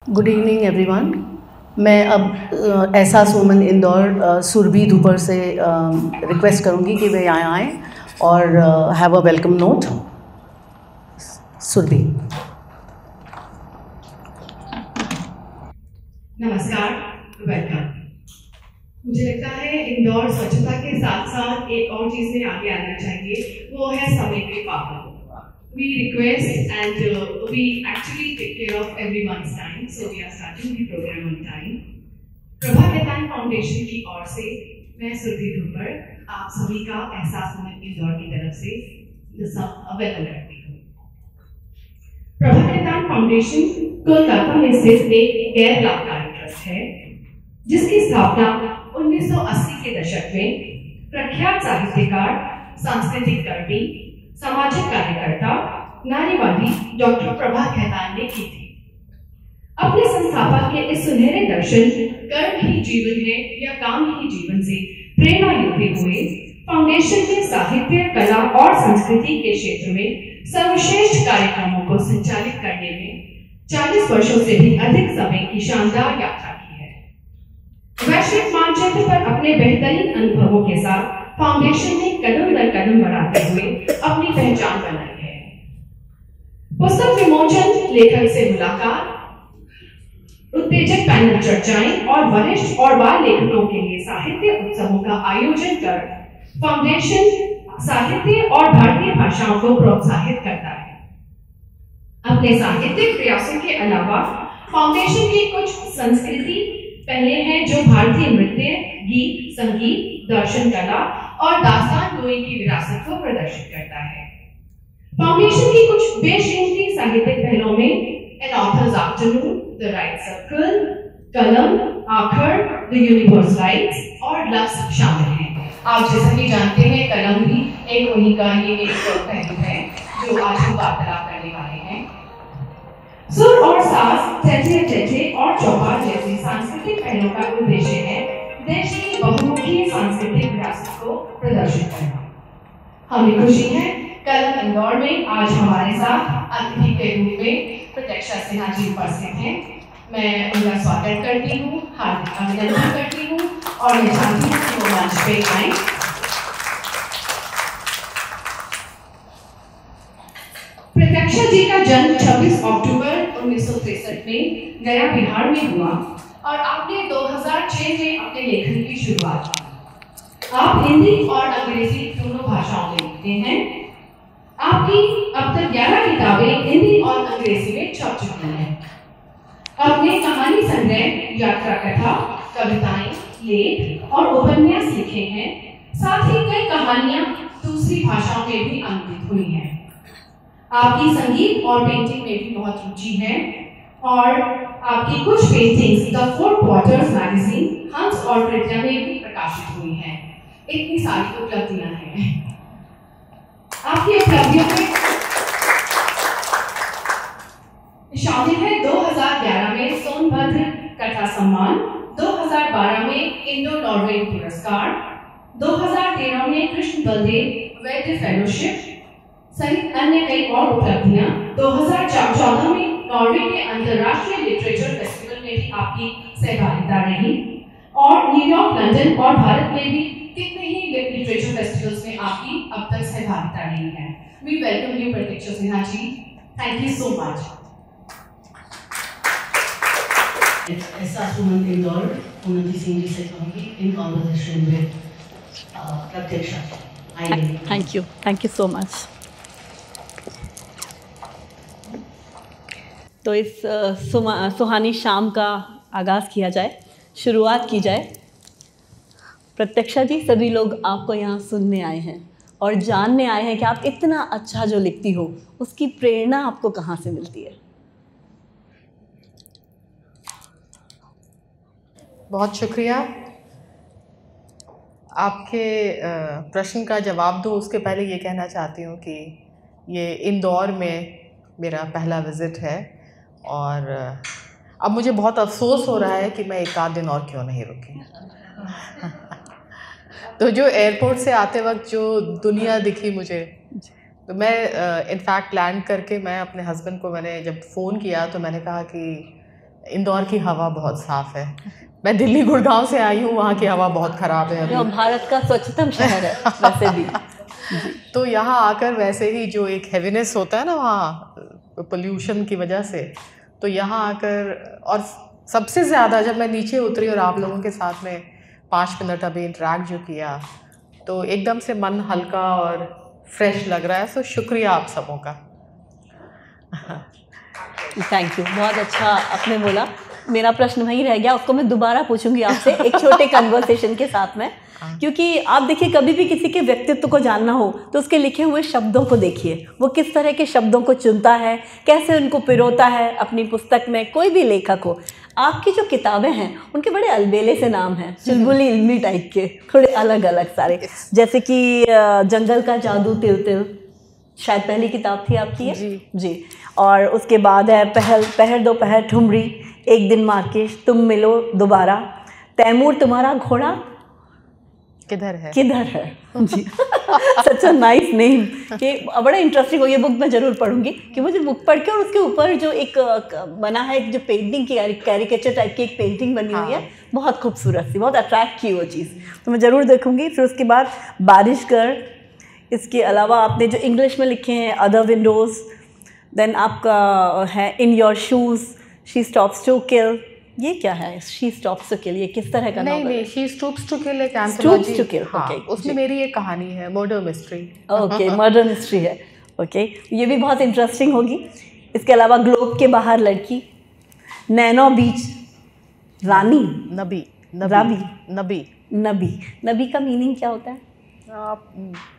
Good evening everyone. मैं अब एहसास वुमन इंदौर सुरभि धुपर से रिक्वेस्ट करूंगी कि वे यहाँ आएँ और have a welcome note. Surabhi. नमस्कार, वेलकम। मुझे लगता है इंदौर स्वच्छता के साथ साथ एक और चीज़ में आगे आना चाहिए, वो है समय के पाबंद। We request and we actually take care of everyone's time, so we are starting the program on time. Prabha Khaitan Foundation की ओर से मैं सुरभि धुपर आप सभी का एहसास वुमन इंदौर की तरफ से वेलकम करती हूँ। प्रभा केतान फाउंडेशन कोलकाता में स्थित एक गैर लाभकारी ट्रस्ट है, जिसकी स्थापना 1980 के दशक में प्रख्यात साहित्यकार, सांस्कृतिक कर्मी, सामाजिक कार्यकर्ता, नारीवादी डॉक्टर प्रभा केतान ने की थी। अपने संस्थापक के इस सुनहरे दर्शन कर्म ही जीवन है या काम ही जीवन से प्रेरणा लेते हुए फाउंडेशन ने साहित्य, कला और संस्कृति के क्षेत्र में सर्वश्रेष्ठ कार्यक्रमों को संचालित करने में 40 वर्षों से भी अधिक समय की शानदार यात्रा की है। वैश्विक मानचित्र पर अपने बेहतरीन अनुभवों के साथ फाउंडेशन ने कदम दर कदम बढ़ाते हुए अपनी पहचान बनाई है। पुस्तक विमोचन, लेखक से मुलाकात, उत्तेजक पैनल चर्चाएं और वरिष्ठ और बाल लेखकों के लिए साहित्य उत्सवों का आयोजन कर फाउंडेशन साहित्य और भारतीय भाषाओं को प्रोत्साहित करता है। अपने साहित्यिक प्रयासों के अलावा फाउंडेशन की कुछ संस्कृति पहले हैं जो भारतीय नृत्य, गीत, संगीत, दर्शन कला और दास्तान गोई की विरासत को प्रदर्शित करता है। फाउंडेशन की कुछ बेशकीमती साहित्यिक पहलों में An Author's Afternoon, The Write Circle, Kalam, Aakhar, the universe rights और लफ्ज शामिल हैं। आप जैसा कि जानते हैं, कलम भी एक उन्हीं का ये एक पहलू है जो आज हम वार्तालाप करने वाले हैं। सुर और साज, ठेठे ठेठे और चौपाल जैसे सांस्कृतिक पहलों का उद्देश्य है देश की बहुमुखी सांस्कृतिक विरासत को प्रदर्शित करना। हमें खुशी है कलम इंदौर में आज हमारे साथ अतिथि के रूप में प्रत्यक्षा सिन्हा जी उपस्थित हैं। मैं उनका स्वागत करती हूँ, हार्दिक अभिनंदन करती हूँ और मैं चाहती हूँ कि वो मंच पे आएं। प्रत्यक्षा जी का जन्म 26 अक्टूबर 1963 में गया बिहार में हुआ और आपने 2006 में अपने लेखन की शुरुआत की। आप हिंदी और अंग्रेजी दोनों भाषाओं में लिखते हैं। आपकी अब तक 11 किताबें हिंदी और अंग्रेजी में छप चुकी हैं। आपने कहानी संग्रह, यात्रा कथा, कविताएं, लेख और उपन्यास लिखे हैं। साथ ही कई कहानियां दूसरी भाषाओं में भी अनुदित हुई हैं। आपकी संगीत और पेंटिंग में भी बहुत रुचि है और आपकी कुछ paintings the four quarters magazine, हंस और प्रज्ञा में भी प्रकाशित हुई हैं। इतनी सारी उपलब्धियां हैं। आपकी उपलब्धियों में शामिल है 2011 में सोनभद्र कथा सम्मान, 2012 में इंडो नॉर्वे पुरस्कार, 2013 में कृष्ण बलदेव वैद्य फेलोशिप सहित अन्य कई और उपलब्धियां। 2014 में नॉर्वे के अंतर्राष्ट्रीय लिटरेचर फेस्टिवल में भी आपकी सहभागिता रही और न्यूयॉर्क, लंदन और भारत में भी कितने ही लिटरेचर फेस्टिवल्स में आपकी अब तक सहभागिता रही है। We welcome you Pratyaksha Sinha ji. Thank you so much. Ehsaas Women Indore Unnati Singh ji से कहूँगी in conversation with Pratyaksha. Thank you so much. तो इस सुहानी शाम का आगाज़ किया जाए, शुरुआत की जाए। प्रत्यक्षा जी, सभी लोग आपको यहाँ सुनने आए हैं और जानने आए हैं कि आप इतना अच्छा जो लिखती हो उसकी प्रेरणा आपको कहाँ से मिलती है? बहुत शुक्रिया। आपके प्रश्न का जवाब दूँ उसके पहले ये कहना चाहती हूँ कि ये इंदौर में मेरा पहला विज़िट है और अब मुझे बहुत अफसोस हो रहा है कि मैं एक आध दिन और क्यों नहीं रुकी। तो जो एयरपोर्ट से आते वक्त जो दुनिया दिखी मुझे, तो मैं इनफैक्ट लैंड करके मैं अपने हस्बैंड को मैंने जब फ़ोन किया तो मैंने कहा कि इंदौर की हवा बहुत साफ़ है। मैं दिल्ली गुड़गांव से आई हूँ, वहाँ की हवा बहुत ख़राब है अभी। भारत का स्वच्छतम शहर है वैसे भी। तो यहाँ आकर वैसे ही जो एक हैवीनेस होता है ना वहाँ पोल्यूशन की वजह से, तो यहाँ आकर, और सबसे ज़्यादा जब मैं नीचे उतरी और आप लोगों के साथ में 5 मिनट अभी इंटरेक्ट जो किया, तो एकदम से मन हल्का और फ्रेश लग रहा है। तो शुक्रिया आप सबों का। थैंक यू, बहुत अच्छा आपने बोला। मेरा प्रश्न वहीं रह गया, उसको मैं दोबारा पूछूंगी आपसे एक छोटे कन्वर्सेशन के साथ में, क्योंकि आप देखिए कभी भी किसी के व्यक्तित्व को जानना हो तो उसके लिखे हुए शब्दों को देखिए, वो किस तरह के शब्दों को चुनता है, कैसे उनको पिरोता है अपनी पुस्तक में। कोई भी लेखक हो, आपकी जो किताबें हैं उनके बड़े अलबेले से नाम हैं, चुलबुली इल्मी टाइप के, थोड़े अलग अलग सारे, जैसे कि जंगल का जादू तिल तिल, शायद पहली किताब थी आपकी है जी। और उसके बाद है पहर दोपहर ठुमरी, एक दिन मार्केश, तुम मिलो दोबारा, तैमूर तुम्हारा घोड़ा किधर है जी। सच अ नाइस नेम। ये बड़ा इंटरेस्टिंग हो, ये बुक मैं ज़रूर पढ़ूंगी कि मुझे बुक पढ़ के, और उसके ऊपर जो एक बना है, एक जो पेंटिंग की कैरिकेचर टाइप की एक पेंटिंग बनी हुई है, बहुत खूबसूरत सी, बहुत अट्रैक्ट की वो चीज़, तो मैं ज़रूर देखूंगी। फिर उसके बाद बारिश कर, इसके अलावा आपने जो इंग्लिश में लिखे हैं अदर विंडोज़, देन आपका है in your shoes, she stops to kill. ये क्या है शी स्टॉप्स टू किल, ये किस तरह का नॉवेल है? नहीं, शी स्टूप्स टू किल एक एंथोलॉजी। हाँ, उसमें मेरी एक कहानी है, murder mystery. Okay, murder mystery है। ओके, ये भी बहुत इंटरेस्टिंग होगी। इसके अलावा ग्लोब के बाहर लड़की, नैनो बीच, रानी, नबी नबी का मीनिंग क्या होता है?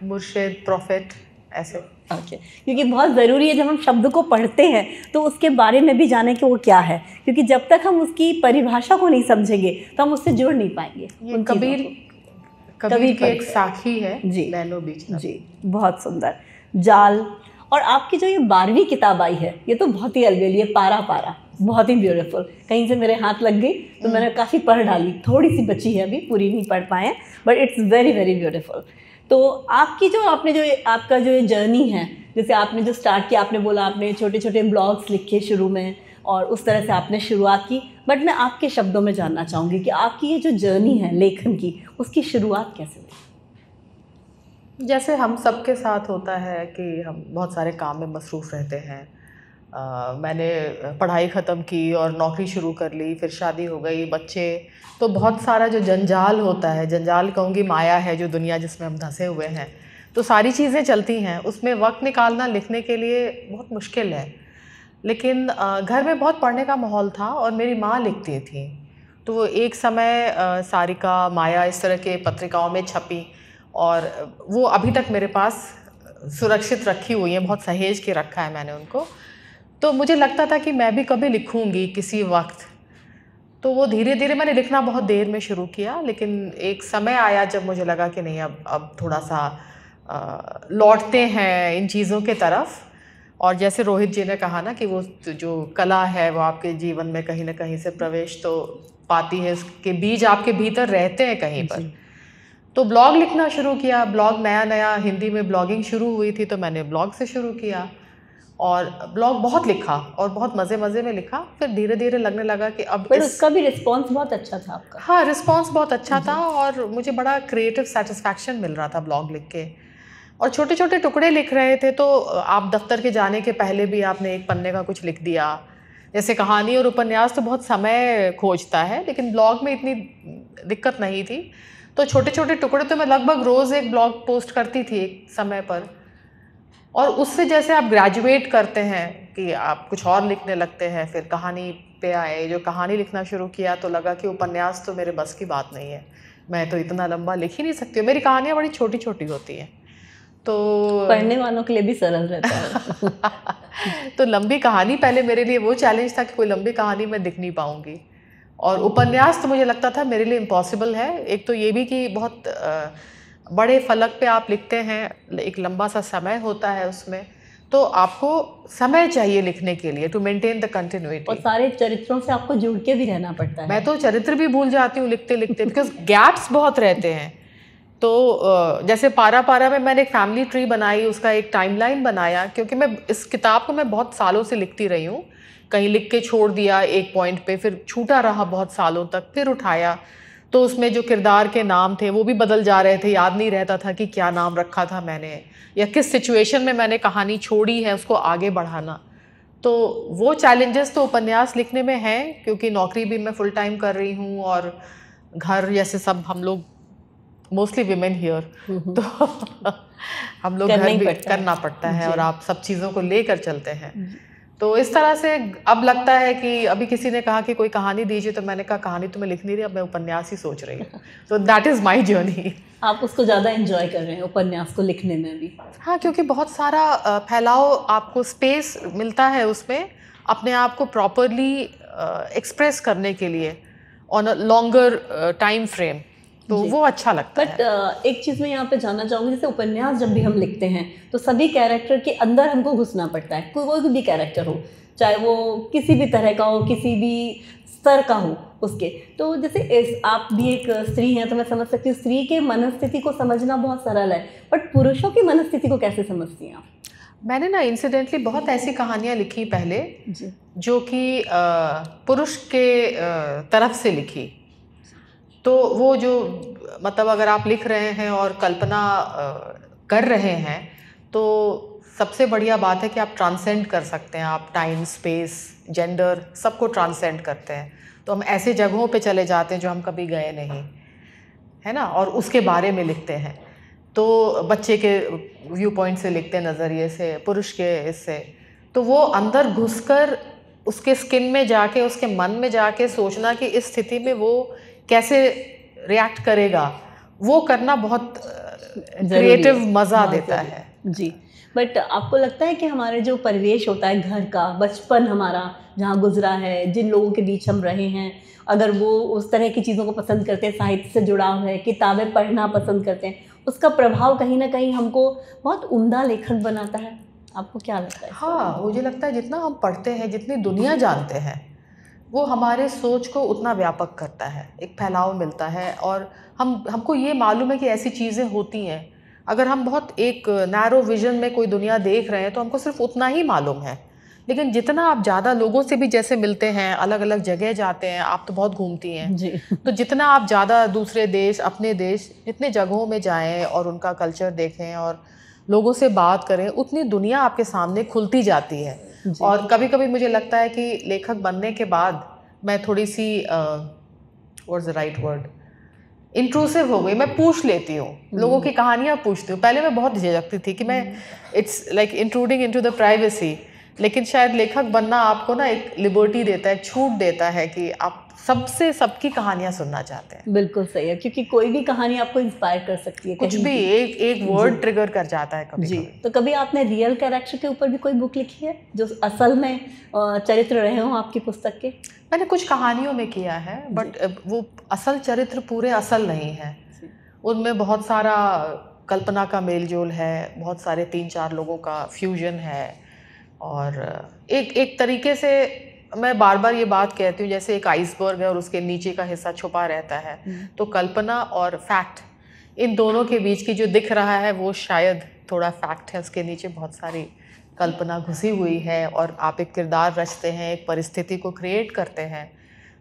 मुर्शिद, प्रॉफिट, ऐसे। ओके, क्योंकि बहुत ज़रूरी है जब हम शब्द को पढ़ते हैं तो उसके बारे में भी जाने कि वो क्या है, क्योंकि जब तक हम उसकी परिभाषा को नहीं समझेंगे तो हम उससे जुड़ नहीं पाएंगे। ये कबीर की एक साखी है जी, नैनो बीच जी, बहुत सुंदर। जाल, और आपकी जो ये 12वीं किताब आई है, ये तो बहुत ही अलबेली है, पारा पारा, बहुत ही ब्यूटीफुल। कहीं से मेरे हाथ लग गई तो मैंने काफ़ी पढ़ डाली, थोड़ी सी बची है अभी, पूरी नहीं पढ़ पाए, but it's very very beautiful. तो आपकी जो आपका जो ये जर्नी है, जैसे आपने जो स्टार्ट किया, आपने बोला आपने छोटे छोटे ब्लॉग्स लिखे शुरू में और उस तरह से आपने शुरुआत की, बट मैं आपके शब्दों में जानना चाहूँगी कि आपकी ये जो जर्नी है लेखन की, उसकी शुरुआत कैसे हुई? जैसे हम सबके साथ होता है कि हम बहुत सारे काम में मसरूफ़ रहते हैं। मैंने पढ़ाई ख़त्म की और नौकरी शुरू कर ली, फिर शादी हो गई, बच्चे, तो बहुत सारा जो जंजाल होता है, जंजाल कहूँगी माया है जो दुनिया जिसमें हम धंसे हुए हैं, तो सारी चीज़ें चलती हैं, उसमें वक्त निकालना लिखने के लिए बहुत मुश्किल है। लेकिन घर में बहुत पढ़ने का माहौल था और मेरी माँ लिखती थी, तो वो एक समय सारिका, माया, इस तरह के पत्रिकाओं में छपी और वो अभी तक मेरे पास सुरक्षित रखी हुई हैं, बहुत सहेज के रखा है मैंने उनको। तो मुझे लगता था कि मैं भी कभी लिखूंगी किसी वक्त, तो वो धीरे धीरे मैंने लिखना बहुत देर में शुरू किया, लेकिन एक समय आया जब मुझे लगा कि नहीं, अब थोड़ा सा लौटते हैं इन चीज़ों के तरफ। और जैसे रोहित जी ने कहा ना कि वो जो कला है वो आपके जीवन में कहीं ना कहीं से प्रवेश तो पाती है, उसके बीज आपके भीतर रहते हैं कहीं पर। तो ब्लॉग लिखना शुरू किया, ब्लॉग नया हिंदी में ब्लॉगिंग शुरू हुई थी, तो मैंने ब्लॉग से शुरू किया और ब्लॉग बहुत लिखा और बहुत मज़े में लिखा। फिर धीरे धीरे लगने लगा कि अब उसका भी रिस्पांस बहुत अच्छा था आपका। हाँ, रिस्पांस बहुत अच्छा था और मुझे बड़ा क्रिएटिव सेटिस्फैक्शन मिल रहा था ब्लॉग लिख के। और छोटे छोटे टुकड़े लिख रहे थे, तो आप दफ्तर के जाने के पहले भी आपने एक पन्ने का कुछ लिख दिया। जैसे कहानी और उपन्यास तो बहुत समय खोजता है, लेकिन ब्लॉग में इतनी दिक्कत नहीं थी, तो छोटे छोटे टुकड़े तो मैं लगभग रोज़ एक ब्लॉग पोस्ट करती थी एक समय पर। और उससे जैसे आप ग्रेजुएट करते हैं कि आप कुछ और लिखने लगते हैं, फिर कहानी पे आए, जो कहानी लिखना शुरू किया तो लगा कि उपन्यास तो मेरे बस की बात नहीं है, मैं तो इतना लंबा लिख ही नहीं सकती हूँ, मेरी कहानियाँ बड़ी छोटी छोटी होती हैं, तो पढ़ने वालों के लिए भी सरल रहता है। तो लंबी कहानी पहले मेरे लिए वो चैलेंज था कि कोई लंबी कहानी मैं लिख नहीं पाऊँगी, और उपन्यास तो मुझे लगता था मेरे लिए इम्पॉसिबल है। एक तो ये भी कि बहुत बड़े फलक पे आप लिखते हैं, एक लंबा सा समय होता है उसमें, तो आपको समय चाहिए लिखने के लिए, टू मेंटेन द कंटिन्यूटी। और सारे चरित्रों से आपको जुड़ के भी रहना पड़ता है। मैं तो चरित्र भी भूल जाती हूँ लिखते लिखते, बिकॉज गैप्स बहुत रहते हैं तो जैसे पारा पारा में मैंने एक फैमिली ट्री बनाई, उसका एक टाइमलाइन बनाया, क्योंकि मैं इस किताब को मैं बहुत सालों से लिखती रही हूँ। कहीं लिख के छोड़ दिया एक पॉइंट पे, फिर छूटा रहा बहुत सालों तक, फिर उठाया, तो उसमें जो किरदार के नाम थे वो भी बदल जा रहे थे, याद नहीं रहता था कि क्या नाम रखा था मैंने, या किस सिचुएशन में मैंने कहानी छोड़ी है उसको आगे बढ़ाना। तो वो चैलेंजेस तो उपन्यास लिखने में हैं, क्योंकि नौकरी भी मैं फुल टाइम कर रही हूँ और घर जैसे सब हम लोग मोस्टली विमेन हियर, तो हम लोग घर भी करना पड़ता है और आप सब चीज़ों को लेकर चलते हैं। तो इस तरह से अब लगता है कि अभी किसी ने कहा कि कोई कहानी दीजिए, तो मैंने कहा कहानी तो मैं लिख नहीं रही, अब मैं उपन्यास ही सोच रही हूँ। तो दैट इज़ माई जर्नी। आप उसको ज़्यादा एंजॉय कर रहे हैं उपन्यास को लिखने में भी? हाँ, क्योंकि बहुत सारा फैलाव, आपको स्पेस मिलता है उसमें अपने आप को प्रॉपरली एक्सप्रेस करने के लिए on a longer time frame, तो वो अच्छा लगता है। बट एक चीज़ मैं यहाँ पे जानना चाहूँगी, जैसे उपन्यास जब भी हम लिखते हैं तो सभी कैरेक्टर के अंदर हमको घुसना पड़ता है, कोई भी कैरेक्टर हो, चाहे वो किसी भी तरह का हो, किसी भी स्तर का हो उसके। तो जैसे आप भी एक स्त्री हैं, तो मैं समझ सकती हूँ स्त्री के मनस्थिति को समझना बहुत सरल है, बट पुरुषों की मनस्थिति को कैसे समझती हैं आप? मैंने ना इंसिडेंटली बहुत ऐसी कहानियाँ लिखी पहले जो कि पुरुष के तरफ से लिखी। तो वो जो मतलब अगर आप लिख रहे हैं और कल्पना कर रहे हैं, तो सबसे बढ़िया बात है कि आप ट्रांसेंड कर सकते हैं, आप टाइम, स्पेस, जेंडर सबको ट्रांसेंड करते हैं। तो हम ऐसे जगहों पे चले जाते हैं जो हम कभी गए नहीं, है ना, और उसके बारे में लिखते हैं। तो बच्चे के व्यू पॉइंट से लिखते हैं, नज़रिए से, पुरुष के इससे, तो वो अंदर घुसकर उसके स्किन में जाके, उसके मन में जाके सोचना कि इस स्थिति में वो कैसे रिएक्ट करेगा, वो करना बहुत क्रिएटिव मज़ा देता है। जी, बट आपको लगता है कि हमारे जो परिवेश होता है घर का, बचपन हमारा जहाँ गुजरा है, जिन लोगों के बीच हम रहे हैं, अगर वो उस तरह की चीज़ों को पसंद करते हैं, साहित्य से जुड़ाव है, किताबें पढ़ना पसंद करते हैं, उसका प्रभाव कहीं ना कहीं हमको बहुत उम्दा लेखक बनाता है? आपको क्या लगता है? हाँ, मुझे लगता है जितना हम पढ़ते हैं, जितनी दुनिया जानते हैं, वो हमारे सोच को उतना व्यापक करता है, एक फैलाव मिलता है, और हमको ये मालूम है कि ऐसी चीज़ें होती हैं। अगर हम बहुत एक नैरो विजन में कोई दुनिया देख रहे हैं तो हमको सिर्फ उतना ही मालूम है, लेकिन जितना आप ज़्यादा लोगों से भी जैसे मिलते हैं, अलग अलग जगह जाते हैं, आप तो बहुत घूमती हैं जी। तो जितना आप ज़्यादा दूसरे देश, अपने देश, जितने जगहों में जाएं और उनका कल्चर देखें और लोगों से बात करें, उतनी दुनिया आपके सामने खुलती जाती है। और कभी कभी मुझे लगता है कि लेखक बनने के बाद मैं थोड़ी see what's the right word, intrusive हो गई। मैं पूछ लेती हूँ, लोगों की कहानियाँ पूछती हूँ। पहले मैं बहुत झिझकती थी कि मैं it's like intruding into the privacy, लेकिन शायद लेखक बनना आपको ना एक लिबर्टी देता है, छूट देता है कि आप सबसे सबकी कहानियाँ सुनना चाहते हैं। बिल्कुल सही है, क्योंकि कोई भी कहानी आपको इंस्पायर कर सकती है, कुछ भी एक वर्ड ट्रिगर कर जाता है कभी जी। कभी। तो कभी आपने रियल कैरेक्टर के ऊपर भी कोई बुक लिखी है जो असल में चरित्र रहे हों आपकी पुस्तक के? मैंने कुछ कहानियों में किया है, बट वो असल चरित्र पूरे असल नहीं है, उनमें बहुत सारा कल्पना का मेलजोल है, बहुत सारे 3-4 लोगों का फ्यूजन है। और एक तरीके से मैं बार बार ये बात कहती हूँ, जैसे एक आइसबर्ग है और उसके नीचे का हिस्सा छुपा रहता है, तो कल्पना और फैक्ट, इन दोनों के बीच की जो दिख रहा है वो शायद थोड़ा फैक्ट है, उसके नीचे बहुत सारी कल्पना घुसी हुई है। और आप एक किरदार रचते हैं, एक परिस्थिति को क्रिएट करते हैं,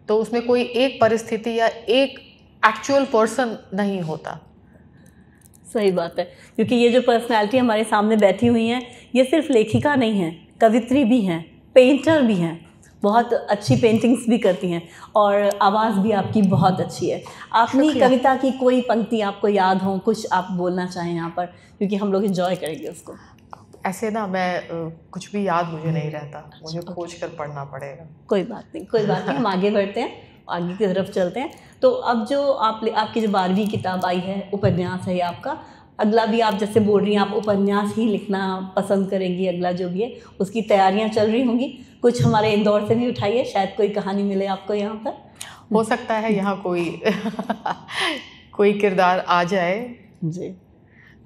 तो उसमें कोई एक परिस्थिति या एक एक्चुअल पर्सन नहीं होता। सही बात है, क्योंकि ये जो पर्सनैलिटी हमारे सामने बैठी हुई हैं, ये सिर्फ लेखिका नहीं है, कवित्री भी हैं, पेंटर भी हैं, बहुत अच्छी पेंटिंग्स भी करती हैं, और आवाज़ भी आपकी बहुत अच्छी है। अपनी कविता की कोई पंक्ति आपको याद हो, कुछ आप बोलना चाहें यहाँ पर, क्योंकि हम लोग एंजॉय करेंगे उसको। ऐसे ना मैं कुछ भी याद मुझे नहीं रहता, मुझे खोज कर पढ़ना पड़ेगा। कोई बात नहीं, हम आगे बढ़ते हैं, आगे की तरफ चलते हैं। तो अब जो आपकी जो 12वीं किताब आई है, उपन्यास है ये आपका, अगला भी आप जैसे बोल रही हैं आप उपन्यास ही लिखना पसंद करेंगी, अगला जो भी है उसकी तैयारियां चल रही होंगी। कुछ हमारे इंदौर से भी उठाइए, शायद कोई कहानी मिले आपको यहाँ पर। हो सकता है यहाँ कोई किरदार आ जाए। जी,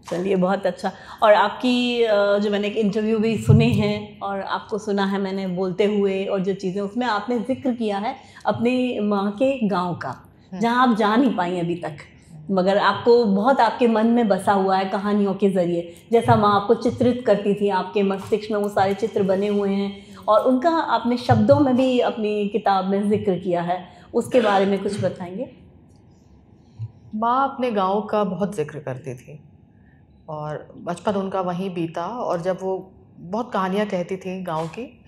चलिए, बहुत अच्छा। और आपकी जो मैंने एक इंटरव्यू भी सुने हैं और आपको सुना है मैंने बोलते हुए, और जो चीज़ें उसमें आपने जिक्र किया है अपने माँ के गांव का, जहां आप जा नहीं पाई अभी तक, मगर आपको बहुत आपके मन में बसा हुआ है कहानियों के ज़रिए, जैसा माँ आपको चित्रित करती थी, आपके मस्तिष्क में वो सारे चित्र बने हुए हैं और उनका आपने शब्दों में भी अपनी किताब में जिक्र किया है, उसके बारे में कुछ बताएंगे? माँ अपने गांव का बहुत जिक्र करती थी और बचपन उनका वहीं बीता, और जब वो बहुत कहानियाँ कहती थी गांव की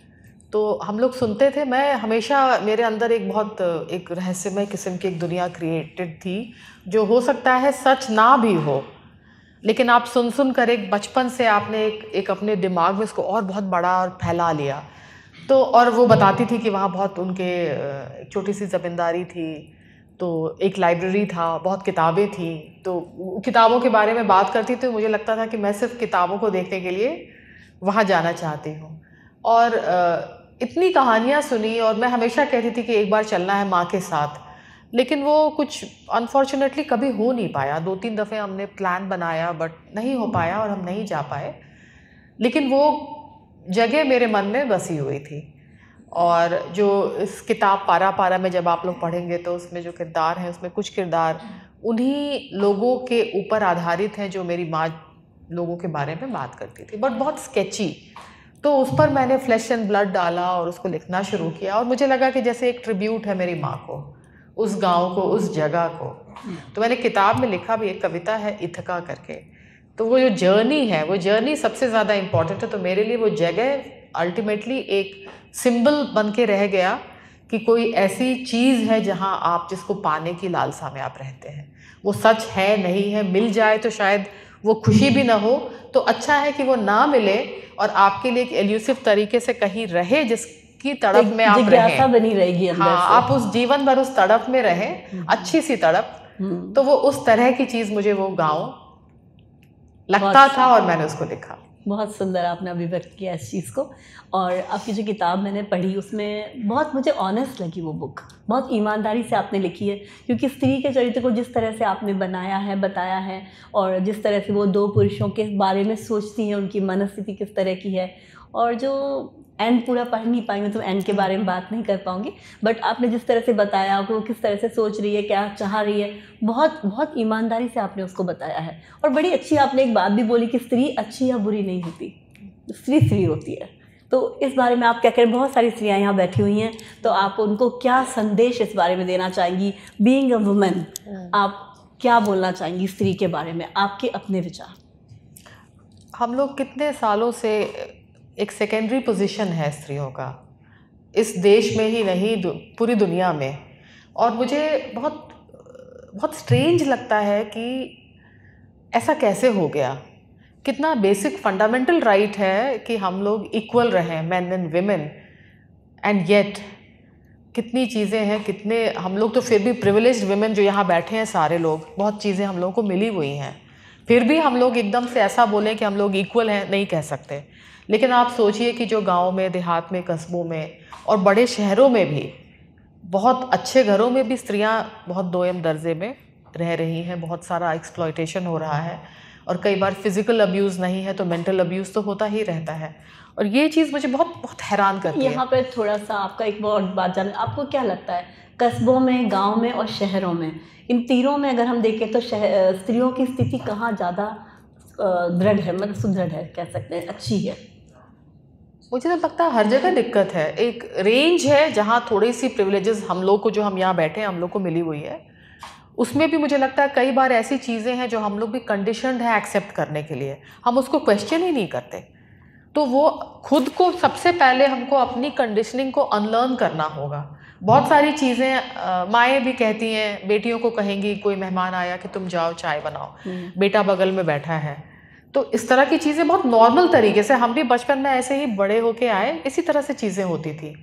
तो हम लोग सुनते थे। मैं हमेशा, मेरे अंदर एक रहस्यमय किस्म की एक दुनिया क्रिएटेड थी जो हो सकता है सच ना भी हो, लेकिन आप सुन सुन कर एक बचपन से आपने एक अपने दिमाग में इसको और बहुत बड़ा और फैला लिया। तो और वो बताती थी कि वहाँ बहुत उनके एक छोटी सी ज़मींदारी थी, तो एक लाइब्रेरी था, बहुत किताबें थी, तो किताबों के बारे में बात करती थी। मुझे लगता था कि मैं सिर्फ किताबों को देखने के लिए वहाँ जाना चाहती हूँ। और इतनी कहानियाँ सुनी और मैं हमेशा कहती थी कि एक बार चलना है माँ के साथ, लेकिन वो कुछ अनफॉर्चुनेटली कभी हो नहीं पाया। 2-3 दफ़े हमने प्लान बनाया बट नहीं हो पाया और हम नहीं जा पाए, लेकिन वो जगह मेरे मन में बसी हुई थी। और जो इस किताब पारा पारा में जब आप लोग पढ़ेंगे तो उसमें जो किरदार हैं, उसमें कुछ किरदार उन्हीं लोगों के ऊपर आधारित हैं जो मेरी माँ लोगों के बारे में बात करती थी, बट बहुत स्केची। तो उस पर मैंने फ्लैश एंड ब्लड डाला और उसको लिखना शुरू किया, और मुझे लगा कि जैसे एक ट्रिब्यूट है मेरी माँ को, उस गांव को, उस जगह को। तो मैंने किताब में लिखा भी, एक कविता है इथका करके। तो वो जो जर्नी है, वो जर्नी सबसे ज़्यादा इम्पॉर्टेंट है। तो मेरे लिए वो जगह अल्टीमेटली एक सिंबल बन के रह गया कि कोई ऐसी चीज़ है जहाँ आप जिसको पाने की लालसा में आप रहते हैं। वो सच है नहीं है, मिल जाए तो शायद वो खुशी भी ना हो, तो अच्छा है कि वो ना मिले और आपके लिए एक एल्यूसिव तरीके से कहीं रहे जिसकी तड़प में आप रहें, बनी रहेगी अंदर हाँ, से। आप उस जीवन भर उस तड़प में रहें, अच्छी सी तड़प। तो वो उस तरह की चीज़ मुझे वो गाँव लगता था और मैंने उसको लिखा। बहुत सुंदर आपने अभिव्यक्त किया इस चीज़ को। और आपकी जो किताब मैंने पढ़ी उसमें बहुत मुझे ऑनेस्ट लगी वो बुक, बहुत ईमानदारी से आपने लिखी है, क्योंकि स्त्री के चरित्र को जिस तरह से आपने बनाया है, बताया है, और जिस तरह से वो दो पुरुषों के बारे में सोचती हैं, उनकी मनस्थिति किस तरह की है, और जो एंड पूरा पढ़ नहीं पाएंगे तो एंड के बारे में बात नहीं कर पाऊंगी, बट आपने जिस तरह से बताया कि वो किस तरह से सोच रही है, क्या चाह रही है, बहुत बहुत ईमानदारी से आपने उसको बताया है। और बड़ी अच्छी आपने एक बात भी बोली कि स्त्री अच्छी या बुरी नहीं होती, स्त्री स्त्री होती है। तो इस बारे में आप क्या करें, बहुत सारी स्त्रियाँ यहाँ बैठी हुई हैं, तो आप उनको क्या संदेश इस बारे में देना चाहेंगी? बीइंग अ वुमन, आप क्या बोलना चाहेंगी स्त्री के बारे में, आपके अपने विचार? हम लोग कितने सालों से एक सेकेंडरी पोजीशन है स्त्रियों का, इस देश में ही नहीं पूरी दुनिया में। और मुझे बहुत बहुत स्ट्रेंज लगता है कि ऐसा कैसे हो गया। कितना बेसिक फंडामेंटल राइट है कि हम लोग इक्वल रहें, man and women, and yet कितनी चीज़ें हैं, कितने हम लोग तो फिर भी प्रिविलेज्ड विमेन जो यहाँ बैठे हैं सारे लोग, बहुत चीज़ें हम लोगों को मिली हुई हैं, फिर भी हम लोग एकदम से ऐसा बोलें कि हम लोग इक्वल हैं, नहीं कह सकते। लेकिन आप सोचिए कि जो गांव में, देहात में, कस्बों में और बड़े शहरों में भी, बहुत अच्छे घरों में भी स्त्रियां बहुत दोयम दर्जे में रह रही हैं, बहुत सारा एक्सप्लॉयटेशन हो रहा है, और कई बार फिज़िकल अब्यूज़ नहीं है तो मेंटल अब्यूज़ तो होता ही रहता है। और ये चीज़ मुझे बहुत बहुत हैरान करती है। यहाँ पर थोड़ा सा आपका एक और बात जानना, आपको क्या लगता है कस्बों में, गाँव में और शहरों में, इन तीनों में अगर हम देखें तो स्त्रियों की स्थिति कहाँ ज़्यादा दृढ़ है, मतलब सुदृढ़ है, कह सकते हैं, अच्छी है? मुझे तो लगता है हर जगह दिक्कत है। एक रेंज है जहाँ थोड़ी सी प्रिविलेजेस हम लोग को, जो हम यहाँ बैठे हैं, हम लोग को मिली हुई है, उसमें भी मुझे लगता है कई बार ऐसी चीज़ें हैं जो हम लोग भी कंडीशनड हैं एक्सेप्ट करने के लिए, हम उसको क्वेश्चन ही नहीं करते। तो वो खुद को सबसे पहले हमको अपनी कंडीशनिंग को अनलर्न करना होगा। बहुत सारी चीज़ें माएँ भी कहती हैं, बेटियों को कहेंगी, कोई मेहमान आया कि तुम जाओ चाय बनाओ, बेटा बगल में बैठा है। तो इस तरह की चीज़ें बहुत नॉर्मल तरीके से, हम भी बचपन में ऐसे ही बड़े होके आए, इसी तरह से चीज़ें होती थी।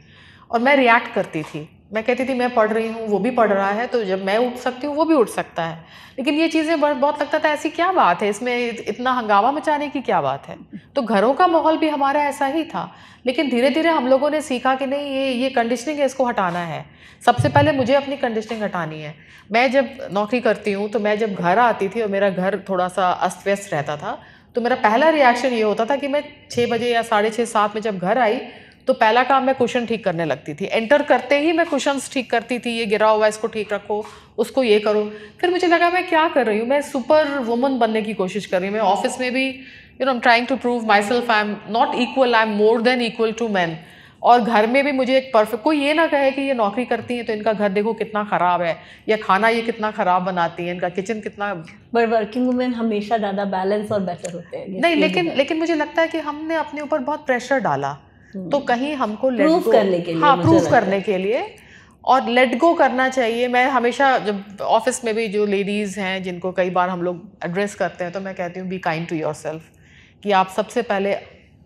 और मैं रिएक्ट करती थी, मैं कहती थी मैं पढ़ रही हूँ, वो भी पढ़ रहा है, तो जब मैं उठ सकती हूँ वो भी उठ सकता है। लेकिन ये चीज़ें बहुत लगता था ऐसी क्या बात है, इसमें इतना हंगामा मचाने की क्या बात है। तो घरों का माहौल भी हमारा ऐसा ही था। लेकिन धीरे धीरे हम लोगों ने सीखा कि नहीं, ये कंडीशनिंग है, इसको हटाना है। सबसे पहले मुझे अपनी कंडीशनिंग हटानी है। मैं जब नौकरी करती हूँ तो मैं जब घर आती थी और मेरा घर थोड़ा सा अस्त व्यस्त रहता था, तो मेरा पहला रिएक्शन ये होता था कि मैं 6 बजे या 6:30 7 में जब घर आई तो पहला काम मैं कुशन ठीक करने लगती थी। एंटर करते ही मैं कुशन्स ठीक करती थी, ये गिरा हुआ है इसको ठीक रखो, उसको ये करो। फिर मुझे लगा मैं क्या कर रही हूँ, मैं सुपर वुमन बनने की कोशिश कर रही हूँ। मैं ऑफिस में भी I am trying to prove myself, I am not equal, I am more than equal to man. और घर में भी मुझे एक परफेक्ट, कोई ये ना कहे कि ये नौकरी करती हैं तो इनका घर देखो कितना ख़राब है, या खाना ये कितना ख़राब बनाती हैं, इनका किचन कितना। बट वर्किंग वुमेन हमेशा ज़्यादा बैलेंस और बेटर होते हैं। नहीं, लेकिन मुझे लगता है कि हमने अपने ऊपर बहुत प्रेशर डाला, तो कहीं हमको प्रूव करने के लिए, हाँ प्रूव करने के लिए, और लेट गो करना चाहिए। मैं हमेशा जब ऑफिस में भी जो लेडीज़ हैं जिनको कई बार हम लोग एड्रेस करते हैं, तो मैं कहती हूँ be kind to yourself, कि आप सबसे पहले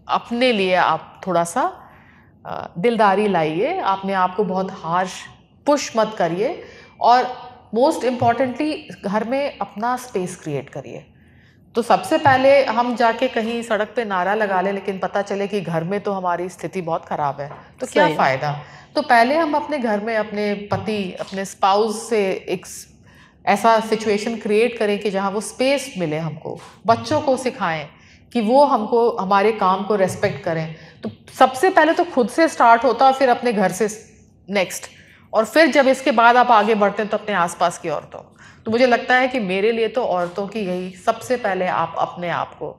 अपने लिए आप थोड़ा सा दिलदारी लाइए, अपने आप को बहुत हार्श पुश मत करिए, और मोस्ट इम्पॉर्टेंटली घर में अपना स्पेस क्रिएट करिए। तो सबसे पहले हम जाके कहीं सड़क पे नारा लगा लें, लेकिन पता चले कि घर में तो हमारी स्थिति बहुत ख़राब है, तो क्या फ़ायदा। तो पहले हम अपने घर में अपने पति, अपने स्पाउस से एक ऐसा सिचुएशन क्रिएट करें कि जहाँ वो स्पेस मिले हमको। बच्चों को सिखाएं कि वो हमको हमारे काम को रेस्पेक्ट करें। तो सबसे पहले तो खुद से स्टार्ट होता है, फिर अपने घर से नेक्स्ट, और फिर जब इसके बाद आप आगे बढ़ते हैं तो अपने आसपास की औरतों। तो मुझे लगता है कि मेरे लिए तो औरतों की यही सबसे पहले, आप अपने आप को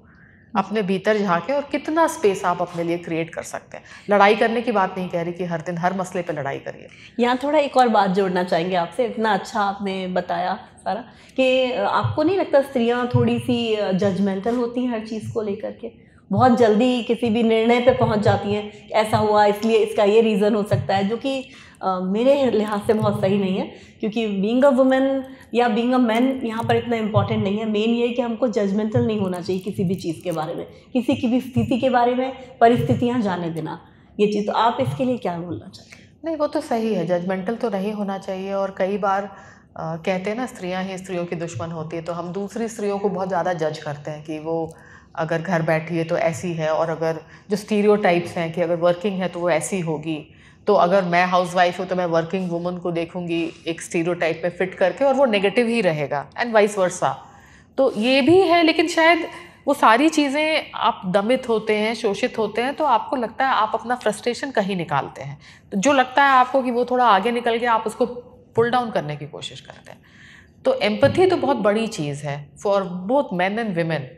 अपने भीतर झांकें और कितना स्पेस आप अपने लिए क्रिएट कर सकते हैं। लड़ाई करने की बात नहीं कह रही कि हर दिन हर मसले पे लड़ाई करिए। यहाँ थोड़ा एक और बात जोड़ना चाहेंगे आपसे, इतना अच्छा आपने बताया सारा, कि आपको नहीं लगता स्त्रियाँ थोड़ी सी जजमेंटल होती हैं हर चीज़ को लेकर के, बहुत जल्दी किसी भी निर्णय पे पहुँच जाती हैं, ऐसा हुआ इसलिए इसका ये रीज़न हो सकता है, जो कि मेरे लिहाज से बहुत सही नहीं है, क्योंकि बीइंग अ वुमेन या बीइंग अ मैन यहाँ पर इतना इम्पॉर्टेंट नहीं है। मेन ये है कि हमको जजमेंटल नहीं होना चाहिए किसी भी चीज़ के बारे में, किसी की भी स्थिति के बारे में, परिस्थितियाँ जाने देना, ये चीज़। तो आप इसके लिए क्या बोलना चाहते हैं? नहीं, वो तो सही है, जजमेंटल तो नहीं होना चाहिए। और कई बार कहते हैं ना, स्त्रियाँ ही स्त्रियों की दुश्मन होती है, तो हम दूसरी स्त्रियों को बहुत ज़्यादा जज करते हैं कि वो अगर घर बैठी है तो ऐसी है, और अगर जो स्टीरियोटाइप्स हैं कि अगर वर्किंग है तो वो ऐसी होगी, तो अगर मैं हाउसवाइफ हूँ तो मैं वर्किंग वुमन को देखूंगी एक स्टीरियोटाइप में फिट करके, और वो नेगेटिव ही रहेगा, एंड वाइस वर्सा। तो ये भी है, लेकिन शायद वो सारी चीज़ें आप दमित होते हैं, शोषित होते हैं, तो आपको लगता है आप अपना फ्रस्ट्रेशन कहीं निकालते हैं। तो जो लगता है आपको कि वो थोड़ा आगे निकल के, आप उसको पुल डाउन करने की कोशिश करते हैं। तो एम्पैथी तो बहुत बड़ी चीज़ है for both man and women.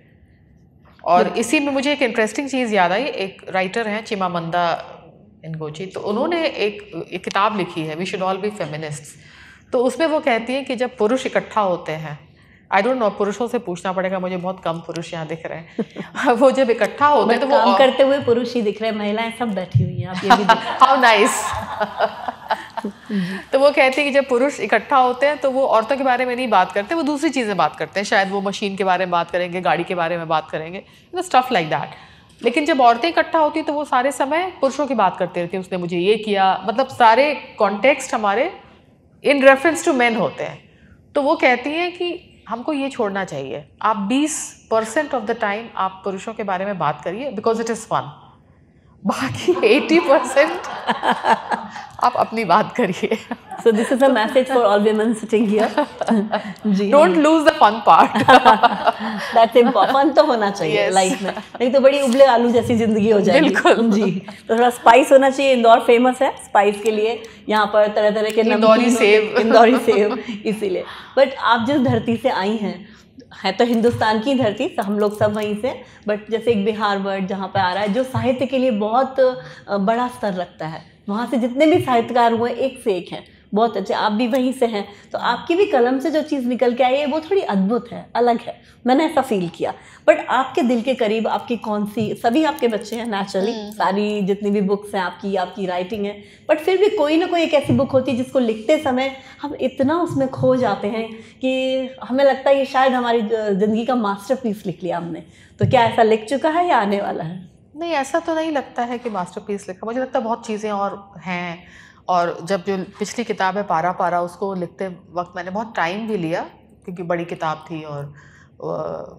और इसी में मुझे एक इंटरेस्टिंग चीज़ याद आई। एक राइटर हैं चिमामंदा ngozi, तो उन्होंने एक किताब लिखी है, we should all be feminists. तो उसमें वो कहती हैं कि जब पुरुष इकट्ठा होते हैं, आई डोंट नो, पुरुषों से पूछना पड़ेगा, मुझे बहुत कम पुरुष यहाँ दिख रहे हैं वो जब इकट्ठा होते हैं तो वो काम करते हुए पुरुष ही दिख रहे हैं, महिलाएं सब बैठी हुई हैं, आप ये भी हाउ नाइस तो वो कहती है कि जब पुरुष इकट्ठा होते हैं तो वो औरतों के बारे में नहीं बात करते, वो दूसरी चीज़ें बात करते हैं। शायद वो मशीन के बारे में बात करेंगे, गाड़ी के बारे में बात करेंगे, स्टफ लाइक दैट। लेकिन जब औरतें इकट्ठा होती तो वो सारे समय पुरुषों की बात करते रहती हैं, उसने मुझे ये किया, मतलब सारे कॉन्टेक्स्ट हमारे इन रेफरेंस टू मैन होते हैं। तो वो कहती हैं कि हमको ये छोड़ना चाहिए, आप 20% ऑफ द टाइम आप पुरुषों के बारे में बात करिए, बिकॉज इट इज़ फन। बाकी 80% आप अपनी बात करिए। So this is a message for all women sitting here. जी, Don't lose the fun part. That's important. Fun तो होना चाहिए लाइफ में, नहीं तो बड़ी उबले आलू जैसी जिंदगी हो जाएगी। बिल्कुल जी, तो थोड़ा स्पाइस होना चाहिए। इंदौर फेमस है स्पाइस के लिए, यहाँ पर तरह तरह के इंदौरी सेव, इंदौरी सेव, इसीलिए। बट आप जिस धरती से आई हैं, है तो हिंदुस्तान की धरती, हम लोग सब वहीं से, बट जैसे एक बिहार वर्ड जहाँ पे आ रहा है, जो साहित्य के लिए बहुत बड़ा स्तर रखता है, वहाँ से जितने भी साहित्यकार हुए एक से एक हैं, बहुत अच्छे। आप भी वहीं से हैं, तो आपकी भी कलम से जो चीज़ निकल के आई है वो थोड़ी अद्भुत है, अलग है, मैंने ऐसा फील किया। बट आपके दिल के करीब आपकी कौन सी, सभी आपके बच्चे हैं नेचुरली, सारी जितनी भी बुक्स हैं आपकी राइटिंग है, बट फिर भी कोई ना कोई एक ऐसी बुक होती है जिसको लिखते समय हम इतना उसमें खो जाते हैं कि हमें लगता है ये शायद हमारी ज़िंदगी का मास्टरपीस लिख लिया हमने। तो क्या ऐसा लिख चुका है या आने वाला है? नहीं, ऐसा तो नहीं लगता है कि मास्टरपीस लिखा, मुझे लगता है बहुत चीज़ें और हैं। और जब जो पिछली किताब है पारा पारा, उसको लिखते वक्त मैंने बहुत टाइम भी लिया, क्योंकि बड़ी किताब थी, और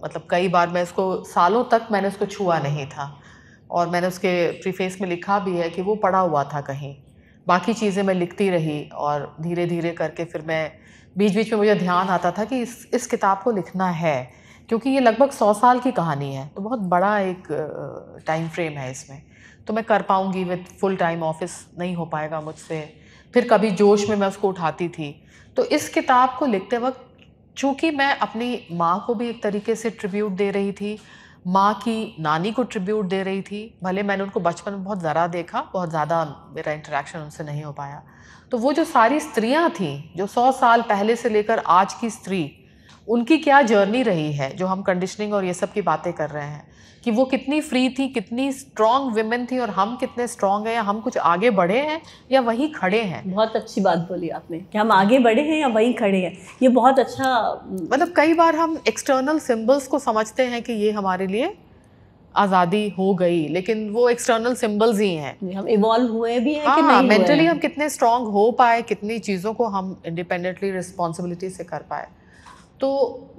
मतलब कई बार मैं इसको सालों तक मैंने उसको छुआ नहीं था। और मैंने उसके प्रीफेस में लिखा भी है कि वो पड़ा हुआ था कहीं, बाकी चीज़ें मैं लिखती रही, और धीरे धीरे करके फिर मैं बीच बीच में मुझे ध्यान आता था कि इस किताब को लिखना है, क्योंकि ये लगभग 100 साल की कहानी है, तो बहुत बड़ा एक टाइम फ्रेम है इसमें। तो मैं कर पाऊँगी, विद फुल टाइम ऑफिस नहीं हो पाएगा मुझसे। फिर कभी जोश में मैं उसको उठाती थी। तो इस किताब को लिखते वक्त चूँकि मैं अपनी माँ को भी एक तरीके से ट्रिब्यूट दे रही थी, माँ की नानी को ट्रिब्यूट दे रही थी, भले मैंने उनको बचपन में बहुत ज़रा देखा, बहुत ज़्यादा मेरा इंटरेक्शन उनसे नहीं हो पाया, तो वो जो सारी स्त्रियाँ थीं जो 100 साल पहले से लेकर आज की स्त्री, उनकी क्या जर्नी रही है, जो हम कंडीशनिंग और ये सब की बातें कर रहे हैं, कि वो कितनी फ्री थी, कितनी स्ट्रॉन्ग विमेन थी, और हम कितने स्ट्रॉन्ग हैं, या हम कुछ आगे बढ़े हैं या वहीं खड़े हैं। बहुत अच्छी बात बोली आपने कि हम आगे बढ़े हैं या वहीं खड़े हैं। ये बहुत अच्छा, मतलब कई बार हम एक्सटर्नल सिंबल्स को समझते हैं कि ये हमारे लिए आज़ादी हो गई, लेकिन वो एक्सटर्नल सिंबल्स ही हैं। हम इवॉल्व हुए भी हैं कि हाँ, नहीं मेंटली हुए हम कितने स्ट्रॉन्ग हो पाए, कितनी चीज़ों को हम इंडिपेंडेंटली रिस्पॉन्सिबिलिटी से कर पाए। तो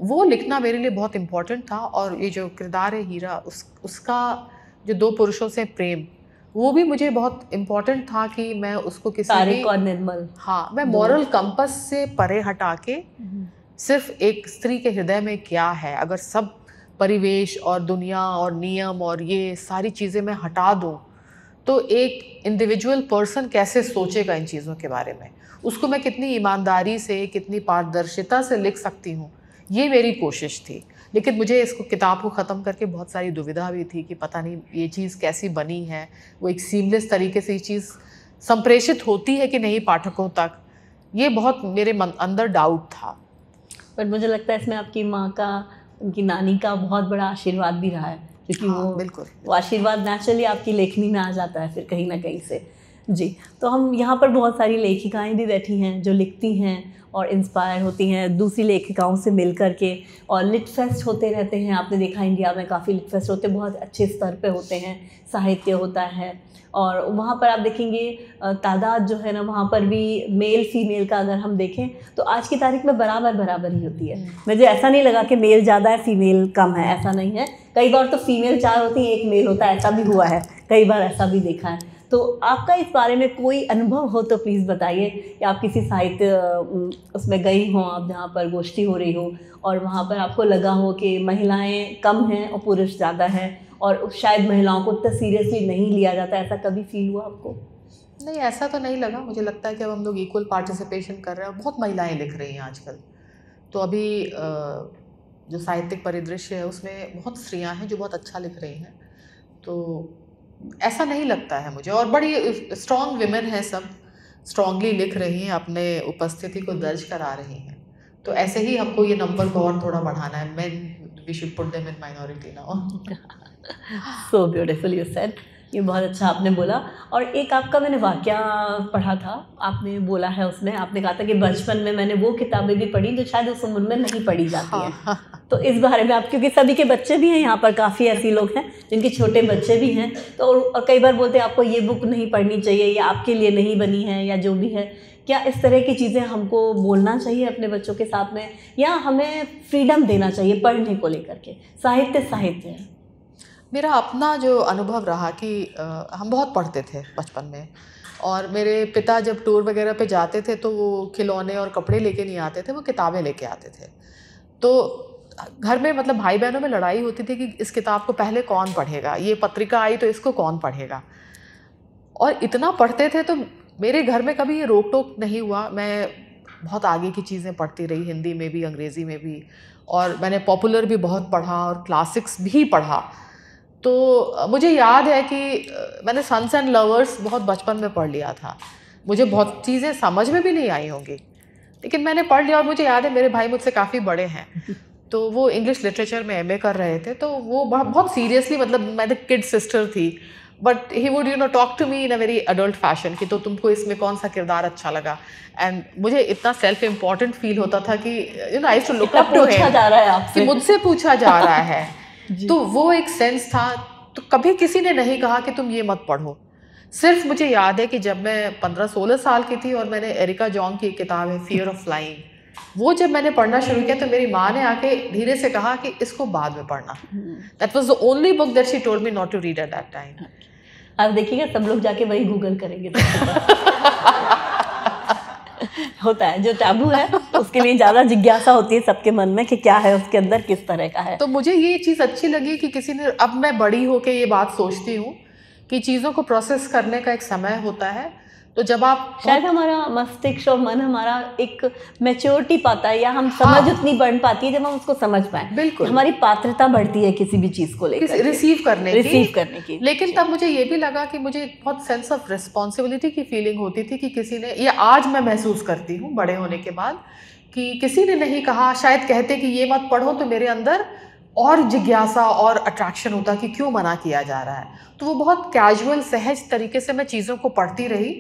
वो लिखना मेरे लिए बहुत इम्पोर्टेंट था। और ये जो किरदार है हीरा, उसका जो 2 पुरुषों से प्रेम, वो भी मुझे बहुत इम्पोर्टेंट था कि मैं उसको किसी तारिक और निर्मल, हाँ, मैं मॉरल कंपस से परे हटा के सिर्फ एक स्त्री के हृदय में क्या है, अगर सब परिवेश और दुनिया और नियम और ये सारी चीज़ें मैं हटा दूँ, तो एक इंडिविजुअल पर्सन कैसे सोचेगा इन चीज़ों के बारे में, उसको मैं कितनी ईमानदारी से, कितनी पारदर्शिता से लिख सकती हूँ, ये मेरी कोशिश थी। लेकिन मुझे इसको किताब को ख़त्म करके बहुत सारी दुविधा भी थी कि पता नहीं ये चीज़ कैसी बनी है, वो एक सीमलेस तरीके से ये चीज़ संप्रेषित होती है कि नहीं पाठकों तक, ये बहुत मेरे मन अंदर डाउट था। पर मुझे लगता है इसमें आपकी माँ का, उनकी नानी का बहुत बड़ा आशीर्वाद भी रहा है, क्योंकि हाँ, बिल्कुल वो आशीर्वाद नेचुरली आपकी लेखनी में आ जाता है फिर कहीं ना कहीं से। जी, तो हम यहाँ पर बहुत सारी लेखिकाएं भी बैठी हैं जो लिखती हैं और इंस्पायर होती हैं दूसरी लेखिकाओं से मिल कर के, और लिट फेस्ट होते रहते हैं। आपने देखा इंडिया में काफ़ी लिट फेस्ट होते हैं, बहुत अच्छे स्तर पे होते हैं, साहित्य होता है, और वहाँ पर आप देखेंगे तादाद जो है ना, वहाँ पर भी मेल फीमेल का अगर हम देखें तो आज की तारीख में बराबर ही होती है। मुझे ऐसा नहीं लगा कि मेल ज़्यादा है फीमेल कम है, ऐसा नहीं है। कई बार तो फीमेल 4 होती हैं, 1 मेल होता है, ऐसा भी हुआ है, कई बार ऐसा भी देखा है। तो आपका इस बारे में कोई अनुभव हो तो प्लीज़ बताइए कि आप किसी साहित्य उसमें गई हों, आप जहाँ पर गोष्ठी हो रही हो और वहाँ पर आपको लगा हो कि महिलाएं कम हैं और पुरुष ज़्यादा हैं, और शायद महिलाओं को इतना सीरियसली नहीं लिया जाता, ऐसा कभी फील हुआ आपको? नहीं, ऐसा तो नहीं लगा। मुझे लगता है कि अब हम लोग इक्वल पार्टिसिपेशन कर रहे हैं, बहुत महिलाएं लिख रही हैं आजकल। तो अभी जो साहित्यिक परिदृश्य है उसमें बहुत स्त्रियां हैं जो बहुत अच्छा लिख रही हैं, तो ऐसा नहीं लगता है मुझे। और बड़ी स्ट्रॉन्ग विमेन हैं, सब स्ट्रॉन्गली लिख रही हैं, अपने उपस्थिति को दर्ज करा रही हैं। तो ऐसे ही हमको ये नंबर को और थोड़ा बढ़ाना है। Men we should put them in minority now. So beautiful you said, ये बहुत अच्छा आपने बोला। और एक आपका मैंने वाकया पढ़ा था, आपने बोला है उसमें, आपने कहा था कि बचपन में मैंने वो किताबें भी पढ़ी जो शायद उस उम्र में नहीं पढ़ी जाती हैं। तो इस बारे में आप, क्योंकि सभी के बच्चे भी हैं यहाँ पर, काफ़ी ऐसी लोग हैं जिनके छोटे बच्चे भी हैं, तो और कई बार बोलते हैं आपको ये बुक नहीं पढ़नी चाहिए, या आपके लिए नहीं बनी है, या जो भी है। क्या इस तरह की चीज़ें हमको बोलना चाहिए अपने बच्चों के साथ में, या हमें फ्रीडम देना चाहिए पढ़ने को लेकर के? साहित्य साहित्य है। मेरा अपना जो अनुभव रहा कि हम बहुत पढ़ते थे बचपन में, और मेरे पिता जब टूर वगैरह पे जाते थे तो वो खिलौने और कपड़े लेके नहीं आते थे, वो किताबें लेके आते थे। तो घर में मतलब भाई बहनों में लड़ाई होती थी कि इस किताब को पहले कौन पढ़ेगा, ये पत्रिका आई तो इसको कौन पढ़ेगा। और इतना पढ़ते थे तो मेरे घर में कभी ये रोक टोक नहीं हुआ। मैं बहुत आगे की चीज़ें पढ़ती रही, हिंदी में भी, अंग्रेज़ी में भी, और मैंने पॉपुलर भी बहुत पढ़ा और क्लासिक्स भी पढ़ा। तो मुझे याद है कि मैंने सन्स एंड लवर्स बहुत बचपन में पढ़ लिया था। मुझे बहुत चीज़ें समझ में भी नहीं आई होंगी, लेकिन मैंने पढ़ लिया। और मुझे याद है मेरे भाई मुझसे काफ़ी बड़े हैं, तो वो इंग्लिश लिटरेचर में MA कर रहे थे, तो वो बहुत सीरियसली, मतलब मैं द किड सिस्टर थी, but he would talk to me in a very adult fashion कि तो तुमको इसमें कौन सा किरदार अच्छा लगा। एंड मुझे इतना सेल्फ इम्पोर्टेंट फील होता था कि I used to look up to him, जा रहा है आपसे, कि मुझसे पूछा जा रहा है। तो वो एक सेंस था। तो कभी किसी ने नहीं कहा कि तुम ये मत पढ़ो। सिर्फ मुझे याद है कि जब मैं 15-16 साल की थी और मैंने एरिका जॉन्ग की किताब है फियर ऑफ फ्लाइंग, वो जब मैंने पढ़ना शुरू किया तो मेरी माँ ने आके धीरे से कहा कि इसको बाद में पढ़ना। That was the only book that she told me not to read at that time. आप देखिएगा सब लोग जाके वही गूगल करेंगे। होता है जो टैबू है उसके लिए ज़्यादा जिज्ञासा होती है सबके मन में कि क्या है उसके अंदर, किस तरह का है। तो मुझे ये चीज़ अच्छी लगी कि किसी ने, अब मैं बड़ी होके ये बात सोचती हूँ कि चीज़ों को प्रोसेस करने का एक समय होता है। तो जब आप शायद हमारा मस्तिष्क और मन हमारा एक मैच्योरिटी पाता है, या हम समझ उतनी बढ़ पाती है जब हम उसको समझ पाए। बिल्कुल, हमारी पात्रता बढ़ती है किसी भी चीज़ को लेकर, रिसीव करने की। लेकिन तब मुझे ये भी लगा कि मुझे बहुत सेंस ऑफ रिस्पॉन्सिबिलिटी की फीलिंग होती थी कि किसी ने, ये आज मैं महसूस करती हूँ बड़े होने के बाद, कि किसी ने नहीं कहा, शायद कहते कि ये मत पढ़ो, तो मेरे अंदर और जिज्ञासा और अट्रैक्शन होता कि क्यों मना किया जा रहा है। तो वो बहुत कैजुअल सहज तरीके से मैं चीज़ों को पढ़ती रही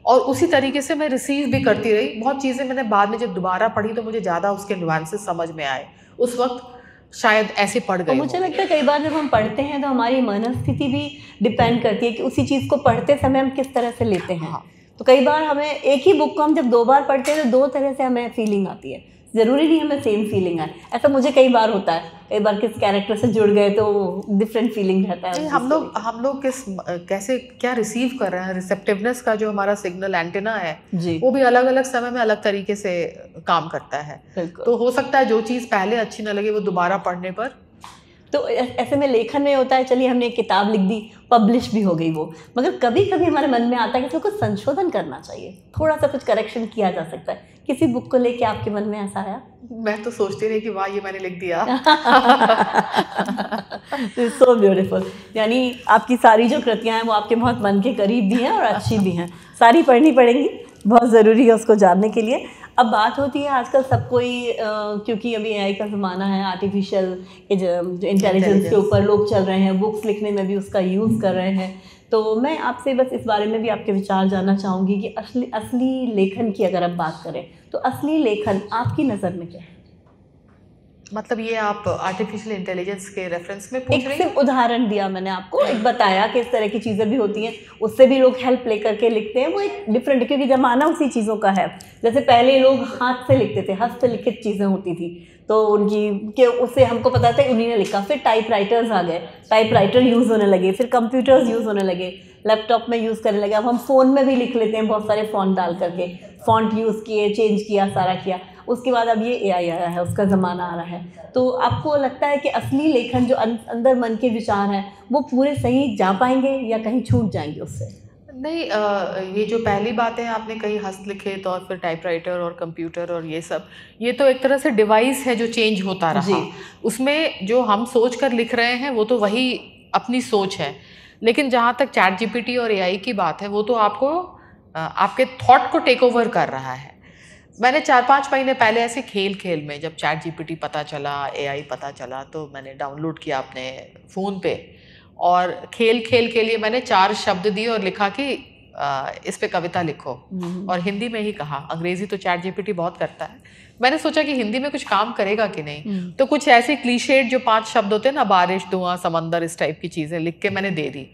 और उसी तरीके से मैं रिसीव भी करती रही। बहुत चीज़ें मैंने बाद में जब दोबारा पढ़ी तो मुझे ज़्यादा उसके नुआंसेस समझ में आए, उस वक्त शायद ऐसे पढ़ गए। मुझे लगता है कई बार जब हम पढ़ते हैं तो हमारी मनस्थिति भी डिपेंड करती है कि उसी चीज़ को पढ़ते समय हम किस तरह से लेते हैं। तो कई बार हमें एक ही बुक को हम जब 2 बार पढ़ते हैं तो 2 तरह से हमें फीलिंग आती है, ज़रूरी नहीं हमें सेम फीलिंग आए। ऐसा मुझे कई बार होता है, कई बार किस कैरेक्टर से जुड़ गए तो डिफरेंट फीलिंग रहता है। हम लोग कैसे क्या रिसीव कर रहे हैं, रिसेप्टिवनेस का जो हमारा सिग्नल एंटेना है जी, वो भी अलग अलग समय में अलग तरीके से काम करता है। तो हो सकता है जो चीज़ पहले अच्छी ना लगे वो दोबारा पढ़ने पर। तो ऐसे में लेखन में होता है, चलिए हमने एक किताब लिख दी, पब्लिश भी हो गई वो, मगर कभी कभी हमारे मन में आता है कि इसमें कुछ संशोधन करना चाहिए, थोड़ा सा कुछ करेक्शन किया जा सकता है। किसी बुक को लेके आपके मन में ऐसा आया? मैं तो सोचती रही कि वाह ये मैंने लिख दिया। So beautiful. यानी आपकी सारी जो कृतियाँ हैं वो आपके बहुत मन के करीब भी हैं और अच्छी भी हैं, सारी पढ़नी पड़ेंगी, बहुत ज़रूरी है उसको जानने के लिए। अब बात होती है आजकल सब कोई क्योंकि अभी AI का ज़माना है, आर्टिफिशियल इंटेलिजेंस के ऊपर लोग चल रहे हैं, बुक्स लिखने में भी उसका यूज़ कर रहे हैं। तो मैं आपसे बस इस बारे में भी आपके विचार जानना चाहूँगी कि असली लेखन की अगर आप बात करें तो असली लेखन आपकी नज़र में क्या है? मतलब ये आप आर्टिफिशियल इंटेलिजेंस के रेफरेंस में पूछ रही हैं? एक सिर्फ उदाहरण दिया मैंने आपको, एक बताया कि इस तरह की चीज़ें भी होती हैं, उससे भी लोग हेल्प लेकर के लिखते हैं। वो एक डिफरेंट, क्योंकि ज़माना उसी चीज़ों का है। जैसे पहले लोग हाथ से लिखते थे, हस्तलिखित चीज़ें होती थी, तो उनकी कि उससे हमको पता था उन्हीं ने लिखा। फिर टाइपराइटर्स आ गए, टाइपराइटर यूज़ होने लगे, फिर कंप्यूटर्स यूज़ होने लगे, लैपटॉप में यूज़ करने लगे। अब हम फ़ोन में भी लिख लेते हैं, बहुत सारे फ़ॉन्ट डाल करके, फ़ॉन्ट यूज़ किए, चेंज किया, सारा किया। उसके बाद अब ये AI आया है, उसका ज़माना आ रहा है। तो आपको लगता है कि असली लेखन जो अंदर मन के विचार हैं वो पूरे सही जा पाएंगे या कहीं छूट जाएंगे उससे? नहीं, ये जो पहली बातें आपने कही, हस्तलिखित और फिर टाइपराइटर और कंप्यूटर और ये सब, ये तो एक तरह से डिवाइस है जो चेंज होता रहा। उसमें जो हम सोच कर लिख रहे हैं वो तो वही अपनी सोच है। लेकिन जहाँ तक ChatGPT और AI की बात है, वो तो आपको आपके थॉट को टेक ओवर कर रहा है। मैंने 4-5 महीने पहले ऐसे खेल में जब ChatGPT पता चला, AI पता चला, तो मैंने डाउनलोड किया अपने फ़ोन पे और खेल के लिए मैंने 4 शब्द दिए और लिखा कि इस पे कविता लिखो, और हिंदी में ही कहा। अंग्रेज़ी तो ChatGPT बहुत करता है। मैंने सोचा कि हिंदी में कुछ काम करेगा कि नहीं, तो कुछ ऐसे क्लीशेड जो 5 शब्द होते हैं ना, बारिश, धुआं, समंदर, इस टाइप की चीज़ें लिख के मैंने दे दी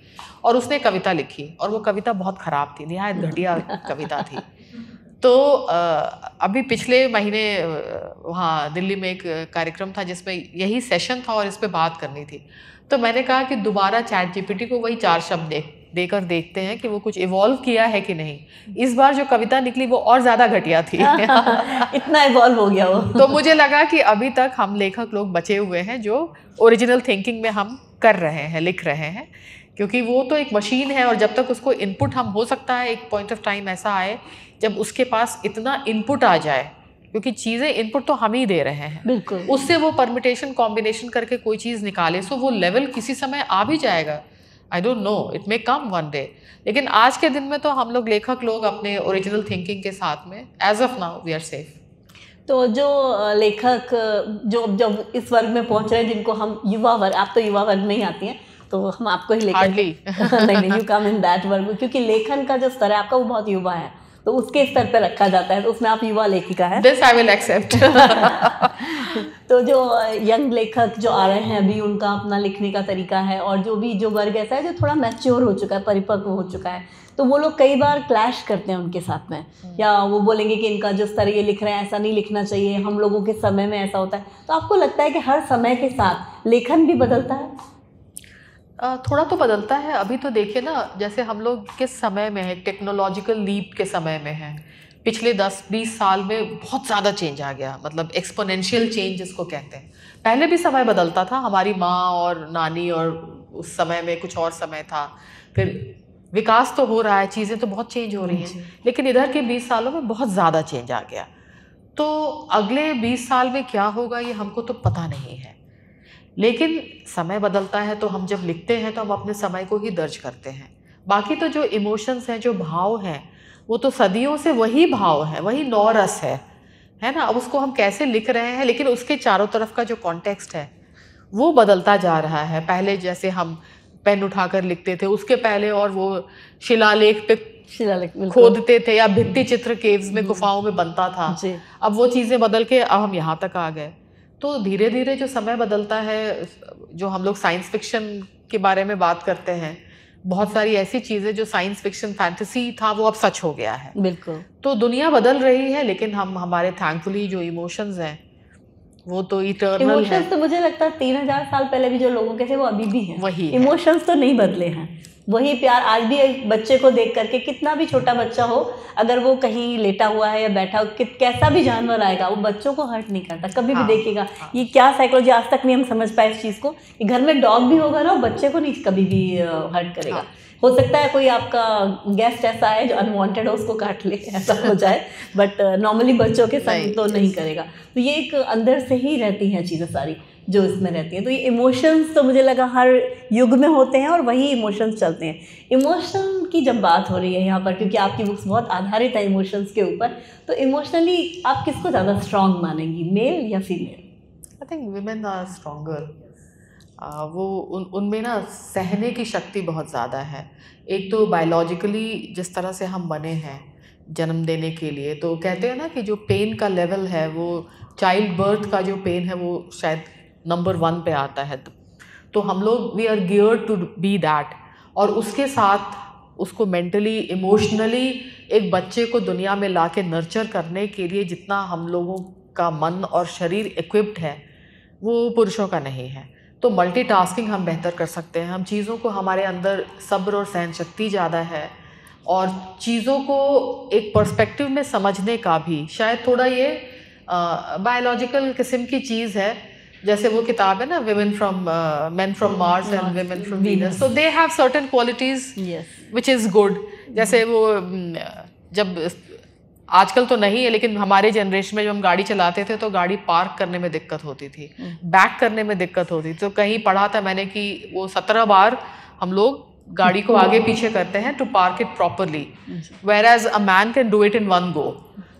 और उसने कविता लिखी, और वो कविता बहुत ख़राब थी, निहायत घटिया कविता थी। तो अभी पिछले महीने वहाँ दिल्ली में एक कार्यक्रम था जिसमें यही सेशन था और इस पे बात करनी थी। तो मैंने कहा कि दोबारा ChatGPT को वही 4 शब्द देकर देखते हैं कि वो कुछ इवॉल्व किया है कि नहीं। इस बार जो कविता निकली वो और ज़्यादा घटिया थी। इतना इवॉल्व हो गया वो। तो मुझे लगा कि अभी तक हम लेखक लोग बचे हुए हैं जो ओरिजिनल थिंकिंग में हम कर रहे हैं, लिख रहे हैं, क्योंकि वो तो एक मशीन है और जब तक उसको इनपुट हम, हो सकता है एक पॉइंट ऑफ टाइम ऐसा आए जब उसके पास इतना इनपुट आ जाए, क्योंकि चीज़ें इनपुट तो हम ही दे रहे हैं, बिल्कुल, उससे वो परमिटेशन कॉम्बिनेशन करके कोई चीज़ निकाले, सो वो लेवल किसी समय आ भी जाएगा। I don't know, it may come one day. लेकिन आज के दिन में तो हम लोग लेखक लोग अपने ओरिजिनल थिंकिंग के साथ में as of now we are safe. तो जो लेखक जो जब इस वर्ग में पहुंच रहे हैं, जिनको हम युवा वर्ग, आप तो युवा वर्ग में ही आती हैं, तो हम आपको ही लेकर नहीं, यू कम इन दैट वर्ग, क्योंकि लेखन का जो स्तर है आपका वो बहुत युवा है, तो उसके स्तर पर रखा जाता है, तो उसमें आप युवा लेखिका है। This I will accept. तो जो यंग लेखक जो आ रहे हैं अभी, उनका अपना लिखने का तरीका है, और जो वर्ग ऐसा है जो थोड़ा मैच्योर हो चुका है, परिपक्व हो चुका है, तो वो लोग कई बार क्लैश करते हैं उनके साथ में, या वो बोलेंगे कि इनका जो स्तर ये लिख रहे हैं ऐसा नहीं लिखना चाहिए, हम लोगों के समय में ऐसा होता है। तो आपको लगता है कि हर समय के साथ लेखन भी बदलता है? थोड़ा तो बदलता है। अभी तो देखिए ना, जैसे हम लोग किस समय में है, टेक्नोलॉजिकल लीप के समय में है। पिछले 10-20 साल में बहुत ज़्यादा चेंज आ गया, मतलब एक्सपोनेंशियल चेंज जिसको कहते हैं। पहले भी समय बदलता था, हमारी माँ और नानी और उस समय में कुछ और समय था, फिर विकास तो हो रहा है, चीज़ें तो बहुत चेंज हो रही हैं, लेकिन इधर के 20 सालों में बहुत ज़्यादा चेंज आ गया। तो अगले 20 साल में क्या होगा ये हमको तो पता नहीं है, लेकिन समय बदलता है तो हम जब लिखते हैं तो हम अपने समय को ही दर्ज करते हैं। बाकी तो जो इमोशंस हैं, जो भाव हैं, वो तो सदियों से वही भाव है, वही नौरस है ना। अब उसको हम कैसे लिख रहे हैं, लेकिन उसके चारों तरफ का जो कॉन्टेक्स्ट है वो बदलता जा रहा है। पहले जैसे हम पेन उठाकर लिखते थे, उसके पहले और वो शिलालेख पे खोदते थे या भित्ति चित्र केव्स में, गुफाओं में बनता था। अब वो चीज़ें बदल के अब हम यहाँ तक आ गए। तो धीरे धीरे जो समय बदलता है, जो हम लोग साइंस फिक्शन के बारे में बात करते हैं, बहुत सारी ऐसी चीज़ें जो साइंस फिक्शन फैंटेसी था वो अब सच हो गया है। बिल्कुल। तो दुनिया बदल रही है, लेकिन हमारे थैंकफुली जो इमोशंस हैं वो तो इटर्नल है। इमोशंस तो मुझे लगता है 3000 साल पहले भी जो लोगों के थे वो अभी भी हैं। वही इमोशंस तो नहीं बदले हैं, वही प्यार आज भी एक बच्चे को देख करके, कितना भी छोटा बच्चा हो, अगर वो कहीं लेटा हुआ है या बैठा हो, कैसा भी जानवर आएगा वो बच्चों को हर्ट नहीं करता कभी भी। देखिएगा ये क्या साइकोलॉजी, आज तक नहीं हम समझ पाए इस चीज़ को कि घर में डॉग भी होगा ना, बच्चे को नहीं कभी भी हर्ट करेगा। हो सकता है कोई आपका गेस्ट ऐसा है जो अनवांटेड हो, उसको काट ले, ऐसा हो जाए, बट नॉर्मली बच्चों के संग तो नहीं करेगा। तो ये एक अंदर से ही रहती हैं चीज़ें सारी जो इसमें रहती हैं। तो ये इमोशंस तो मुझे लगा हर युग में होते हैं और वही इमोशंस चलते हैं। इमोशन की जब बात हो रही है यहाँ पर, क्योंकि आपकी बुक्स बहुत आधारित है इमोशंस के ऊपर, तो इमोशनली आप किसको ज़्यादा स्ट्रॉन्ग मानेंगी, मेल या female? I think women are stronger. वो उनमें ना सहने की शक्ति बहुत ज़्यादा है। एक तो बायोलॉजिकली जिस तरह से हम बने हैं जन्म देने के लिए, तो कहते हैं ना कि जो पेन का लेवल है वो चाइल्ड बर्थ का जो पेन है वो शायद नंबर 1 पे आता है। तो हम लोग we are geared to be that, और उसके साथ उसको मेंटली इमोशनली एक बच्चे को दुनिया में ला के नर्चर करने के लिए जितना हम लोगों का मन और शरीर इक्विप्ड है वो पुरुषों का नहीं है। तो मल्टीटास्किंग हम बेहतर कर सकते हैं। हम चीज़ों को, हमारे अंदर सब्र और सहन शक्ति ज़्यादा है, और चीज़ों को एक पर्सपेक्टिव में समझने का भी शायद थोड़ा ये बायोलॉजिकल किस्म की चीज़ है। जैसे वो किताब है ना, main from Mars and women from Venus, so they have certain qualities which is good. जैसे वो जब आजकल तो नहीं है, लेकिन हमारे जनरेशन में जब हम गाड़ी चलाते थे तो गाड़ी पार्क करने में दिक्कत होती थी, बैक करने में दिक्कत होती थी। तो कहीं पढ़ा था मैंने कि वो 17 बार हम लोग गाड़ी को आगे पीछे करते हैं to park it properly, where as a man can do it in 1 go.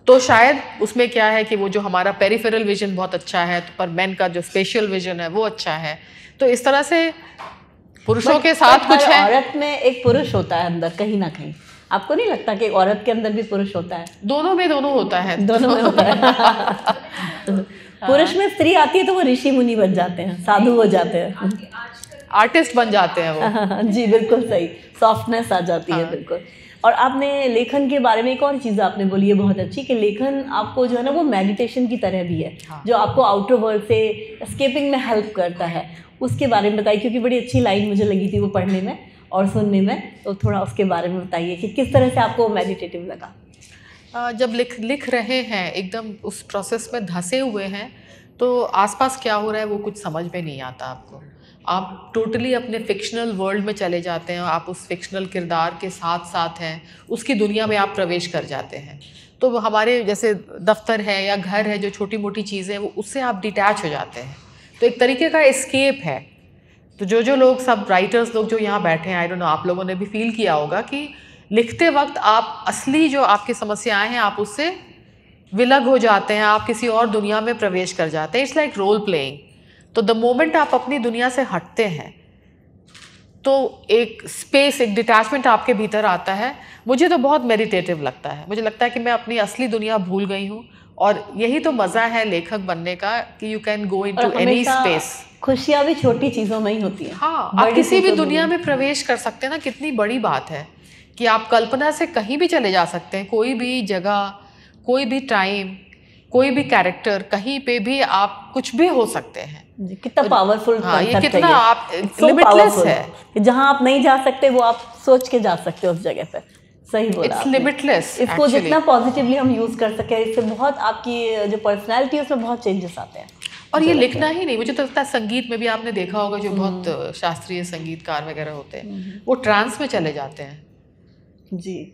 तो शायद उसमें क्या है कि वो जो हमारा पेरिफेरल विजन बहुत अच्छा है, तो पर मैन का जो स्पेशल विजन है वो अच्छा है। तो इस तरह से पुरुषों के साथ कुछ है। औरत में एक पुरुष होता है अंदर कहीं ना कहीं, आपको नहीं लगता कि एक औरत के अंदर भी पुरुष होता है? दोनों में होता है, दोनों में होता है। पुरुष में स्त्री आती है तो वो ऋषि मुनि बन जाते हैं, साधु हो जाते हैं, आर्टिस्ट बन जाते हैं वो। जी बिल्कुल सही, सॉफ्टनेस आ जाती है। बिल्कुल। और आपने लेखन के बारे में एक और चीज़ आपने बोली है बहुत अच्छी, कि लेखन आपको जो है ना वो मेडिटेशन की तरह भी है, जो आपको आउटर वर्ल्ड से एस्केपिंग में हेल्प करता है। उसके बारे में बताइए, क्योंकि बड़ी अच्छी लाइन मुझे लगी थी वो पढ़ने में और सुनने में, तो थोड़ा उसके बारे में बताइए कि किस तरह से आपको मेडिटेटिव लगा। जब लिख रहे हैं, एकदम उस प्रोसेस में धंसे हुए हैं, तो आसपास क्या हो रहा है वो कुछ समझ में नहीं आता आपको। आप टोटली अपने फिक्शनल वर्ल्ड में चले जाते हैं, आप उस फिक्शनल किरदार के साथ साथ हैं, उसकी दुनिया में आप प्रवेश कर जाते हैं। तो हमारे जैसे दफ्तर है या घर है, जो छोटी मोटी चीज़ें हैं वो उससे आप डिटैच हो जाते हैं। तो एक तरीके का एस्केप है। तो जो लोग, सब राइटर्स लोग जो यहाँ बैठे हैं, आई डोंट नो, आप लोगों ने भी फील किया होगा कि लिखते वक्त आप असली जो आपकी समस्याएं हैं आप उससे विलग हो जाते हैं, आप किसी और दुनिया में प्रवेश कर जाते हैं। It's like role playing. तो द मोमेंट आप अपनी दुनिया से हटते हैं तो एक स्पेस, एक डिटैचमेंट आपके भीतर आता है। मुझे तो बहुत मेडिटेटिव लगता है। मुझे लगता है कि मैं अपनी असली दुनिया भूल गई हूँ, और यही तो मज़ा है लेखक बनने का कि you can go into any space. खुशियाँ भी छोटी चीज़ों में ही होती हैं। हाँ, आप किसी भी दुनिया में प्रवेश कर सकते हैं ना। कितनी बड़ी बात है कि आप कल्पना से कहीं भी चले जा सकते हैं, कोई भी जगह, कोई भी टाइम, कोई भी कैरेक्टर, कहीं पे भी आप कुछ भी हो सकते हैं। कितना पावरफुल। हाँ, ये कितना आप लिमिटलेस है। जहाँ आप नहीं जा सकते वो आप सोच के जा सकते हो उस जगह पे। सही बोला, इट्स लिमिटलेस। इसको जितना पॉजिटिवली हम यूज़ कर सके, इससे बहुत आपकी जो पर्सनैलिटी है उसमें बहुत चेंजेस आते हैं। और ये लिखना ही नहीं, मुझे तो लगता है संगीत में भी आपने देखा होगा जो बहुत शास्त्रीय संगीतकार वगैरह होते हैं वो ट्रांस में चले जाते हैं। जी,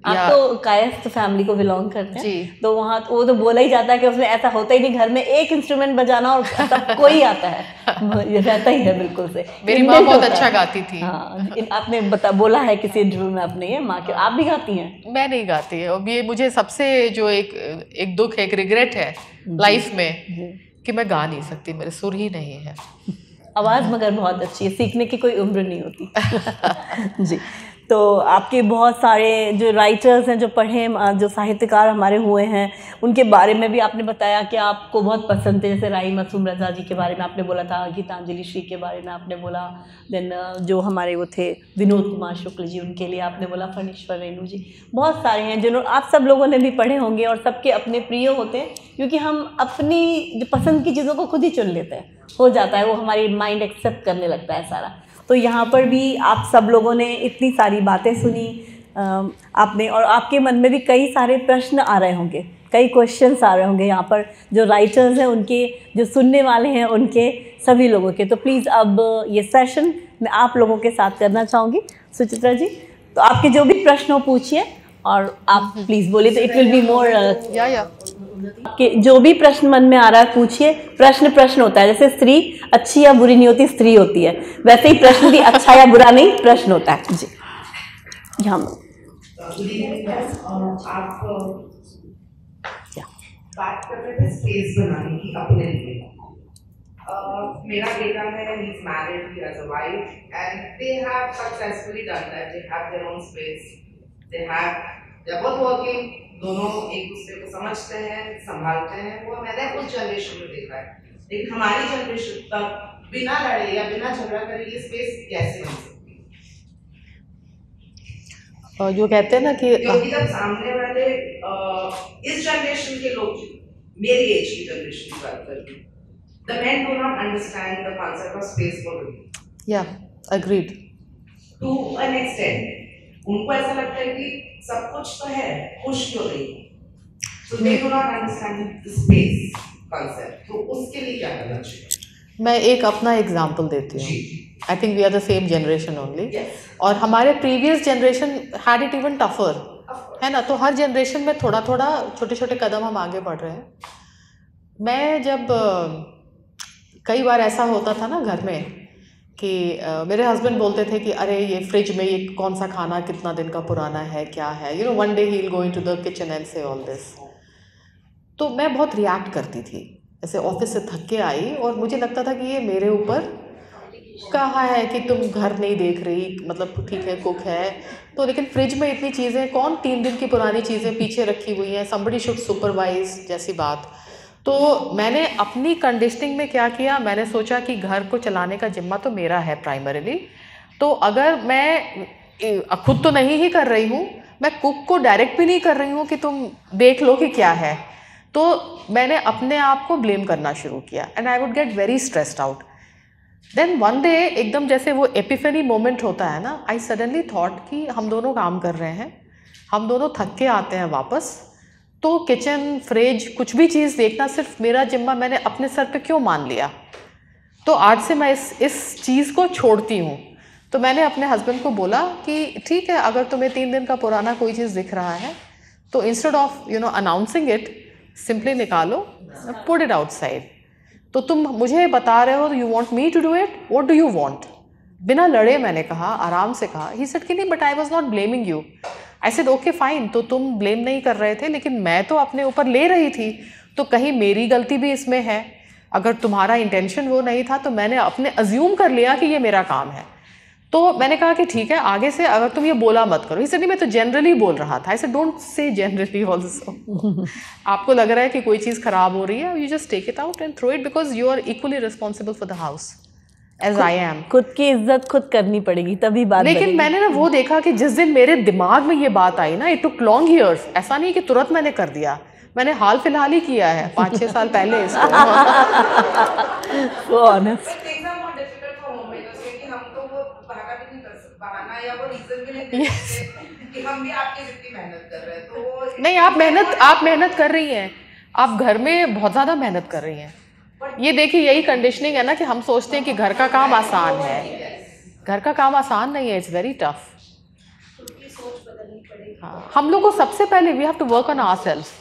आप तो कायस्थ फैमिली को बिलोंग करते हैं जी, तो वहाँ वो तो बोला ही जाता है कि उसमें ऐसा होता ही नहीं घर में एक इंस्ट्रूमेंट बजाना और सबको ही आता है, ये रहता ही है बिल्कुल से। मेरी माँ बहुत अच्छा गाती थी। हाँ, आपने बोला है किसी इंटरव्यू में अपने ये माँ के, आप भी गाती हैं? मैं नहीं गाती है, और ये मुझे सबसे जो एक दुख है, एक रिग्रेट है लाइफ में कि मैं गा नहीं सकती, मेरे सुर ही नहीं है। आवाज़ मगर बहुत अच्छी है, सीखने की कोई उम्र नहीं होती। जी, तो आपके बहुत सारे जो राइटर्स हैं, जो पढ़े, जो साहित्यकार हमारे हुए हैं, उनके बारे में भी आपने बताया कि आपको बहुत पसंद थे। जैसे राई मासूम रज़ा जी के बारे में आपने बोला था, गीतांजलि श्री के बारे में आपने बोला, देन जो हमारे वो थे विनोद कुमार शुक्ल जी, उनके लिए आपने बोला फणीश्वर रेणु जी। बहुत सारे हैं जिन्होंने आप सब लोगों ने भी पढ़े होंगे और सबके अपने प्रिय होते हैं, क्योंकि हम अपनी जो पसंद की चीज़ों को खुद ही चुन लेते हैं, हो जाता है वो, हमारी माइंड एक्सेप्ट करने लगता है सारा। तो यहाँ पर भी आप सब लोगों ने इतनी सारी बातें सुनी आपने, और आपके मन में भी कई सारे प्रश्न आ रहे होंगे, कई क्वेश्चंस आ रहे होंगे यहाँ पर जो राइटर्स हैं उनके, जो सुनने वाले हैं उनके, सभी लोगों के। तो प्लीज़ अब ये सेशन मैं आप लोगों के साथ करना चाहूँगी। सुचित्रा जी, तो आपके जो भी प्रश्न हो पूछिए और आप प्लीज़ बोलिए, तो इट विल बी मोर कि जो भी प्रश्न मन में आ रहा है पूछिए। प्रश्न होता है, जैसे स्त्री अच्छी या बुरी नहीं होती, स्त्री होती है, वैसे ही प्रश्न भी अच्छा या बुरा नहीं, प्रश्न होता है। जी, यहाँ बात कर रहे थे स्पेस बनाने की अपने लिए। मेरा बेटा है, he is married, he has a wife, and they have successfully done that. They have their own space. They are both working. दोनों एक दूसरे को समझते हैं, संभालते हैं। वो मैंने उस जनरेशन में देखा है, लेकिन हमारी जनरेशन तक बिना लड़े या बिना झगड़ा करे ये स्पेस कैसे बन सकती है? और जो कहते हैं ना कि क्योंकि जब सामने वाले इस जनरेशन के लोग, मेरी एज की जनरेशन की बात करती, the men do not understand the concept of space for women. Yeah, agreed. To an extent, उनको ऐसा लगता है कि सब कुछ तो है, खुश क्यों नहीं? So they do not understand the space concept. तो उसके लिए क्या करना चाहिए? मैं एक अपना एग्जाम्पल देती हूँ। I think we are the same generation only, और हमारे previous generation had it even tougher, है ना। तो हर जनरेशन में थोड़ा थोड़ा छोटे छोटे कदम हम आगे बढ़ रहे हैं। मैं जब कई बार ऐसा होता था ना घर में कि मेरे हस्बैंड बोलते थे कि अरे ये फ्रिज में ये कौन सा खाना कितना दिन का पुराना है, क्या है, you know, one day he will go into the kitchen and से ऑल दिस। तो मैं बहुत रिएक्ट करती थी, जैसे ऑफिस से थक के आई और मुझे लगता था कि ये मेरे ऊपर कहा है कि तुम घर नहीं देख रही, मतलब ठीक है कुक है तो, लेकिन फ्रिज में इतनी चीज़ें, कौन 3 दिन की पुरानी चीज़ें पीछे रखी हुई हैं, समबडी शुड सुपरवाइज जैसी बात। तो मैंने अपनी कंडीशनिंग में क्या किया, मैंने सोचा कि घर को चलाने का जिम्मा तो मेरा है प्राइमरीली, तो अगर मैं खुद तो नहीं ही कर रही हूँ, मैं कुक को डायरेक्ट भी नहीं कर रही हूँ कि तुम देख लो कि क्या है, तो मैंने अपने आप को ब्लेम करना शुरू किया and I would get very stressed out. Then one day एकदम जैसे वो एपिफेनी मोमेंट होता है ना, आई सडनली थॉट कि हम दोनों काम कर रहे हैं, हम दोनों थक के आते हैं वापस, तो किचन फ्रिज कुछ भी चीज़ देखना सिर्फ मेरा जिम्मा मैंने अपने सर पे क्यों मान लिया। तो आज से मैं इस चीज़ को छोड़ती हूँ। तो मैंने अपने हस्बैंड को बोला कि ठीक है, अगर तुम्हें 3 दिन का पुराना कोई चीज़ दिख रहा है तो instead of you know announcing it, simply निकालो, पुट इट आउटसाइड। तो तुम मुझे बता रहे हो, you want me to do it, what do you want. बिना लड़े मैंने कहा, आराम से कहा। ही सेड कि नहीं, but I was not blaming you. I said okay fine, तो तुम ब्लेम नहीं कर रहे थे, लेकिन मैं तो अपने ऊपर ले रही थी, तो कहीं मेरी गलती भी इसमें है। अगर तुम्हारा इंटेंशन वो नहीं था तो मैंने अपने अज्यूम कर लिया कि ये मेरा काम है। तो मैंने कहा कि ठीक है, आगे से अगर तुम ये बोला मत करो। इसलिए मैं तो जनरली बोल रहा था। ऐसे डोंट से जनरली ऑल्सो। आपको लग रहा है कि कोई चीज़ ख़राब हो रही है, you just take it out and throw it, because you are equally responsible for the house as I am. खुद की इज्जत खुद करनी पड़ेगी तभी बात। लेकिन मैंने ना वो देखा कि जिस दिन मेरे दिमाग में ये बात आई ना, इट टुक लॉन्ग ईयर्स। ऐसा नहीं कि तुरंत मैंने कर दिया, मैंने हाल फिलहाल ही किया है, 5-6 साल पहले इसको। So honest. नहीं, आप मेहनत कर रही हैं, आप घर में बहुत ज़्यादा मेहनत कर रही हैं, ये देखिए यही कंडीशनिंग है ना कि हम सोचते हैं कि घर का काम आसान है, घर का काम आसान नहीं है, इट्स वेरी टफ। हाँ, हम लोग को सबसे पहले we have to work on ourselves.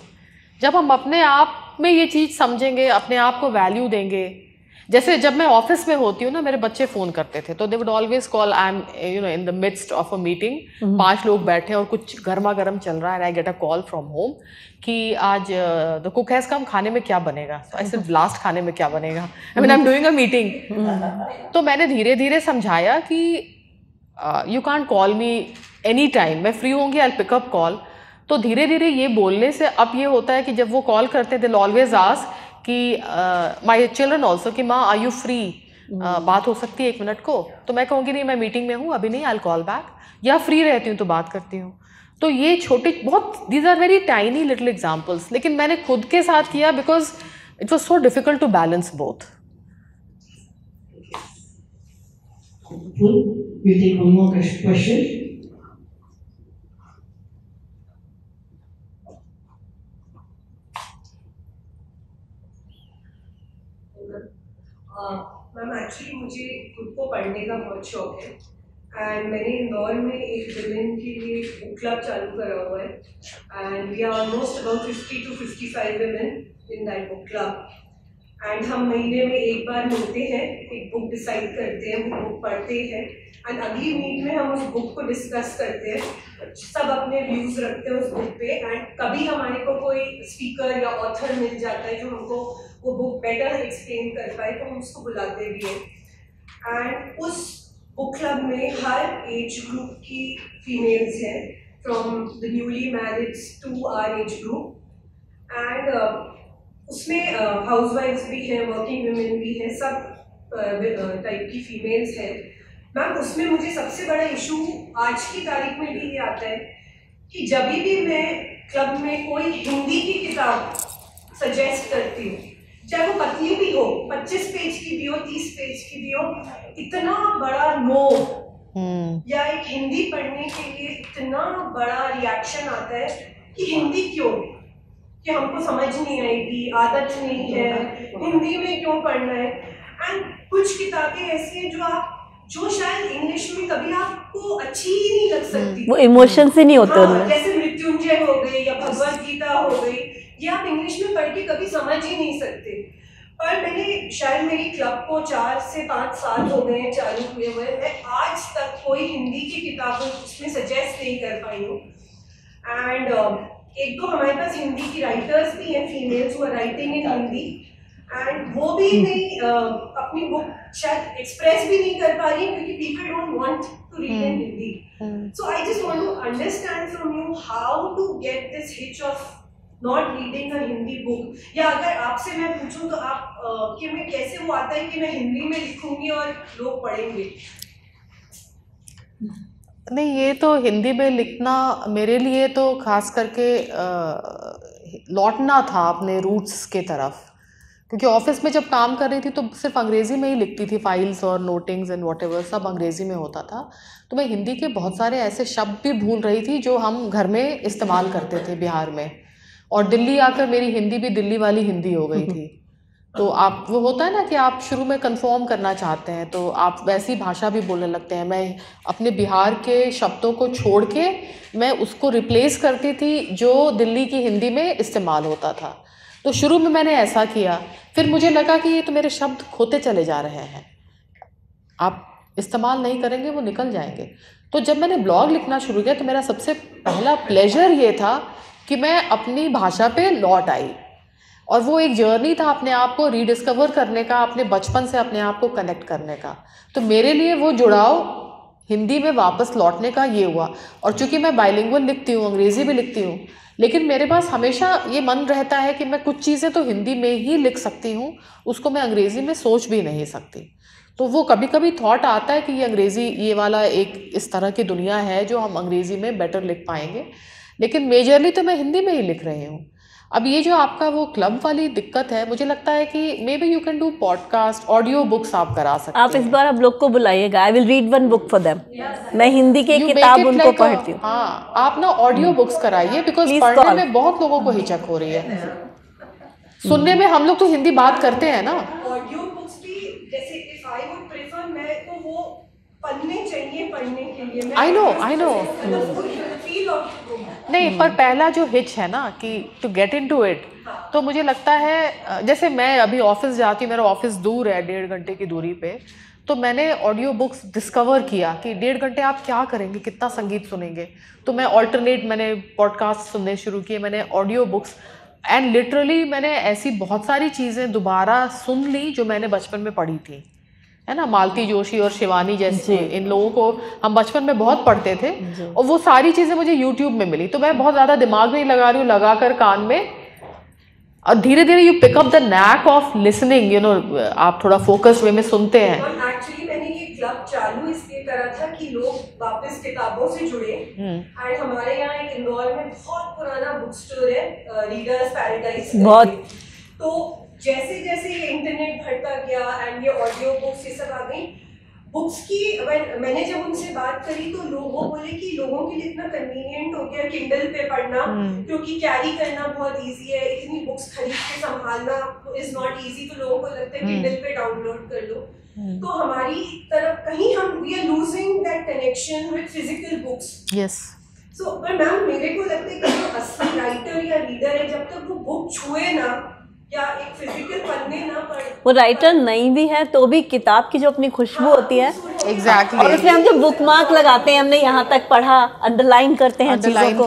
जब हम अपने आप में ये चीज़ समझेंगे, अपने आप को वैल्यू देंगे, जैसे जब मैं ऑफिस में होती हूँ ना, मेरे बच्चे फ़ोन करते थे तो they would always call, I am in the midst of a meeting, 5 लोग बैठे और कुछ गर्मा गर्म चल रहा है, I get a call from home कि आज द कुक हैज़ कम, खाने में क्या बनेगा। सो आई सेड लास्ट खाने में क्या बनेगा, I mean I am doing a meeting. तो मैंने धीरे धीरे समझाया कि you can't call me any time, मैं फ्री होंगी I will pick up call. तो धीरे धीरे ये बोलने से अब ये होता है कि जब वो कॉल करते हैं दे ऑलवेज आस्क कि माई चिल्ड्रन ऑल्सो कि माँ आर यू फ्री, बात हो सकती है 1 मिनट को। तो मैं कहूँगी नहीं मैं मीटिंग में हूँ अभी नहीं, आई विल कॉल बैक, या फ्री रहती हूँ तो बात करती हूँ। तो ये छोटे बहुत, these are very tiny little examples, लेकिन मैंने खुद के साथ किया because it was so difficult to balance both. We'll take one more question. Ma'am actually मुझे खुद को पढ़ने का बहुत शौक है एंड मैंने इंदौर में एक विमेन के लिए बुक क्लब चालू करा हुआ है and we are almost about 50 to 55 women in that book club and हम महीने में एक बार मिलते हैं, एक बुक डिसाइड करते हैं, वो बुक पढ़ते हैं एंड अगली मीट में हम उस बुक को डिस्कस करते हैं, सब अपने व्यूज़ रखते हैं उस बुक पे एंड कभी हमारे को कोई स्पीकर या ऑथर मिल जाता है जो हमको वो बुक बेटर एक्सप्लेन कर पाए तो हम उसको बुलाते भी हैं। एंड उस बुक क्लब में हर एज ग्रुप की फीमेल्स हैं, from the newly married to our age group and उसमें हाउसवाइफ्स भी हैं, वर्किंग वुमेन भी हैं, सब टाइप की फीमेल्स हैं। मैम उसमें मुझे सबसे बड़ा इशू आज की तारीख में भी ये आता है कि जब भी मैं क्लब में कोई हिंदी की किताब सजेस्ट करती हूँ, चाहे वो पतली भी हो, 25 पेज की भी हो, 30 पेज की भी हो, इतना बड़ा नो या एक हिंदी पढ़ने के लिए इतना बड़ा रिएक्शन आता है कि हिंदी क्यों, कि हमको समझ नहीं आएगी, आदत नहीं है, हिंदी में क्यों पढ़ना है। एंड कुछ किताबें ऐसी हैं जो शायद इंग्लिश में कभी आपको अच्छी ही नहीं लग सकती, वो इमोशन से नहीं होते उनमें, जैसे मृत्युंजय हो गई या भगवद गीता हो गई, ये आप इंग्लिश में पढ़ के कभी समझ ही नहीं सकते। पर मैंने शायद मेरी क्लब को 4 से 5 साल हो गए चालू हुए हुए, मैं आज तक कोई हिंदी की किताब उसमें सजेस्ट नहीं कर पाई हूँ। एंड एक तो हमारे पास हिंदी की राइटर्स भी हैं, females who are writing in Hindi, and वो भी नहीं अपनी बुक शायद एक्सप्रेस भी नहीं कर पा रही क्योंकि people don't want to read in Hindi. So I just want to understand from you how to get this hitch of not reading a Hindi book, या अगर आपसे मैं पूछूं तो आप कि मैं कैसे वो आता है कि मैं हिंदी में लिखूंगी और लोग पढ़ेंगे। नहीं, ये तो हिंदी में लिखना मेरे लिए तो खास करके लौटना था अपने रूट्स के तरफ, क्योंकि ऑफिस में जब काम कर रही थी तो सिर्फ अंग्रेज़ी में ही लिखती थी, फाइल्स और नोटिंग्स एंड व्हाटएवर सब अंग्रेज़ी में होता था। तो मैं हिंदी के बहुत सारे ऐसे शब्द भी भूल रही थी जो हम घर में इस्तेमाल करते थे बिहार में, और दिल्ली आकर मेरी हिंदी भी दिल्ली वाली हिंदी हो गई थी। तो आप वो होता है ना कि आप शुरू में कंफर्म करना चाहते हैं तो आप वैसी भाषा भी बोलने लगते हैं। मैं अपने बिहार के शब्दों को छोड़ के मैं उसको रिप्लेस करती थी जो दिल्ली की हिंदी में इस्तेमाल होता था। तो शुरू में मैंने ऐसा किया, फिर मुझे लगा कि ये तो मेरे शब्द खोते चले जा रहे हैं, आप इस्तेमाल नहीं करेंगे वो निकल जाएंगे। तो जब मैंने ब्लॉग लिखना शुरू किया तो मेरा सबसे पहला प्लेजर ये था कि मैं अपनी भाषा पे लौट आई, और वो एक जर्नी था अपने आप को रीडिस्कवर करने का, अपने बचपन से अपने आप को कनेक्ट करने का। तो मेरे लिए वो जुड़ाव हिंदी में वापस लौटने का ये हुआ। और चूँकि मैं बाइलिंगुअल लिखती हूँ, अंग्रेज़ी भी लिखती हूँ, लेकिन मेरे पास हमेशा ये मन रहता है कि मैं कुछ चीज़ें तो हिंदी में ही लिख सकती हूँ, उसको मैं अंग्रेज़ी में सोच भी नहीं सकती। तो वो कभी कभी थॉट आता है कि ये अंग्रेज़ी, ये वाला एक इस तरह की दुनिया है जो हम अंग्रेज़ी में बेटर लिख पाएंगे, लेकिन मेजरली तो मैं हिंदी में ही लिख रही हूँ। अब ये जो आपका वो क्लब वाली दिक्कत है, मुझे लगता है कि may be you can do podcast, audio books आप करा सकते हैं। आप इस बार आप लोग को बुलाइएगा, I will read one book for them. मैं हिंदी की किताब उनको पढ़ती हूँ। हाँ, आप ना ऑडियो बुक्स कराइए, बिकॉज पढ़ने में बहुत लोगों को हिचक हो रही है। सुनने में हम लोग तो हिंदी बात करते हैं ना। ऑडियो बुक्स भी जैसे इफ आई वुड प्रेफर, मैं तो वो पढ़ने चाहिए पढ़ने के लिए। आई नो नहीं, पर पहला जो हिच है ना कि टू गेट इनटू इट, तो मुझे लगता है जैसे मैं अभी ऑफिस जाती हूँ, मेरा ऑफिस दूर है 1.5 घंटे की दूरी पे, तो मैंने ऑडियो बुक्स डिस्कवर किया कि 1.5 घंटे आप क्या करेंगे, कितना संगीत सुनेंगे। तो मैं मैंने पॉडकास्ट सुनने शुरू किए, मैंने ऑडियो बुक्स, एंड लिटरली मैंने ऐसी बहुत सारी चीज़ें दोबारा सुन ली जो मैंने बचपन में पढ़ी थी, है ना। मालती जोशी और शिवानी जैसे इन लोगों को हम बचपन में बहुत पढ़ते थे, और वो सारी चीज़ें मुझे यूट्यूब में मिली। तो मैं बहुत ज़्यादा दिमाग नहीं लगा रही हूँ, लगा कर कान में, और धीरे धीरे you pick up the knack of listening, you know, आप थोड़ा फोकस वे में सुनते हैं। और एक्चुअली मैंने ये क्लब चालू इसलिए करा था कि लोग वापस किताबों से जुड़े। एंड हमारे यहाँ एक इंदौर में बहुत पुराना बुक स्टोर है, रीडर्स पैराडाइज, बहुत। तो जैसे जैसे ये इंटरनेट बढ़ता गया एंड ये ऑडियो बुक्स ये सब आ गई बुक्स की, मैंने जब उनसे बात करी तो लोगों बोले कि लोगों के लिए इतना कन्वीनियंट हो गया किंडल पे पढ़ना, क्योंकि कैरी करना बहुत इजी है, इतनी बुक्स खरीद के संभालना इज नॉट इजी, तो लोगों को लगता है किंडल पे डाउनलोड कर लो। तो हमारी तरफ कहीं हम we are losing that connection with physical books. Yes. So पर मैम मेरे को लगता है कि जो असली राइटर या रीडर है, जब तक वो बुक छुए ना या एक फिजिकल पन्ने ना पढ़े, वो राइटर नहीं भी है तो भी किताब की जो अपनी खुशबू होती है, एग्जैक्टली। और इसलिए हम जो बुक मार्क लगाते हैं, हमने यहाँ तक पढ़ा, अंडरलाइन करते हैं चीजों को,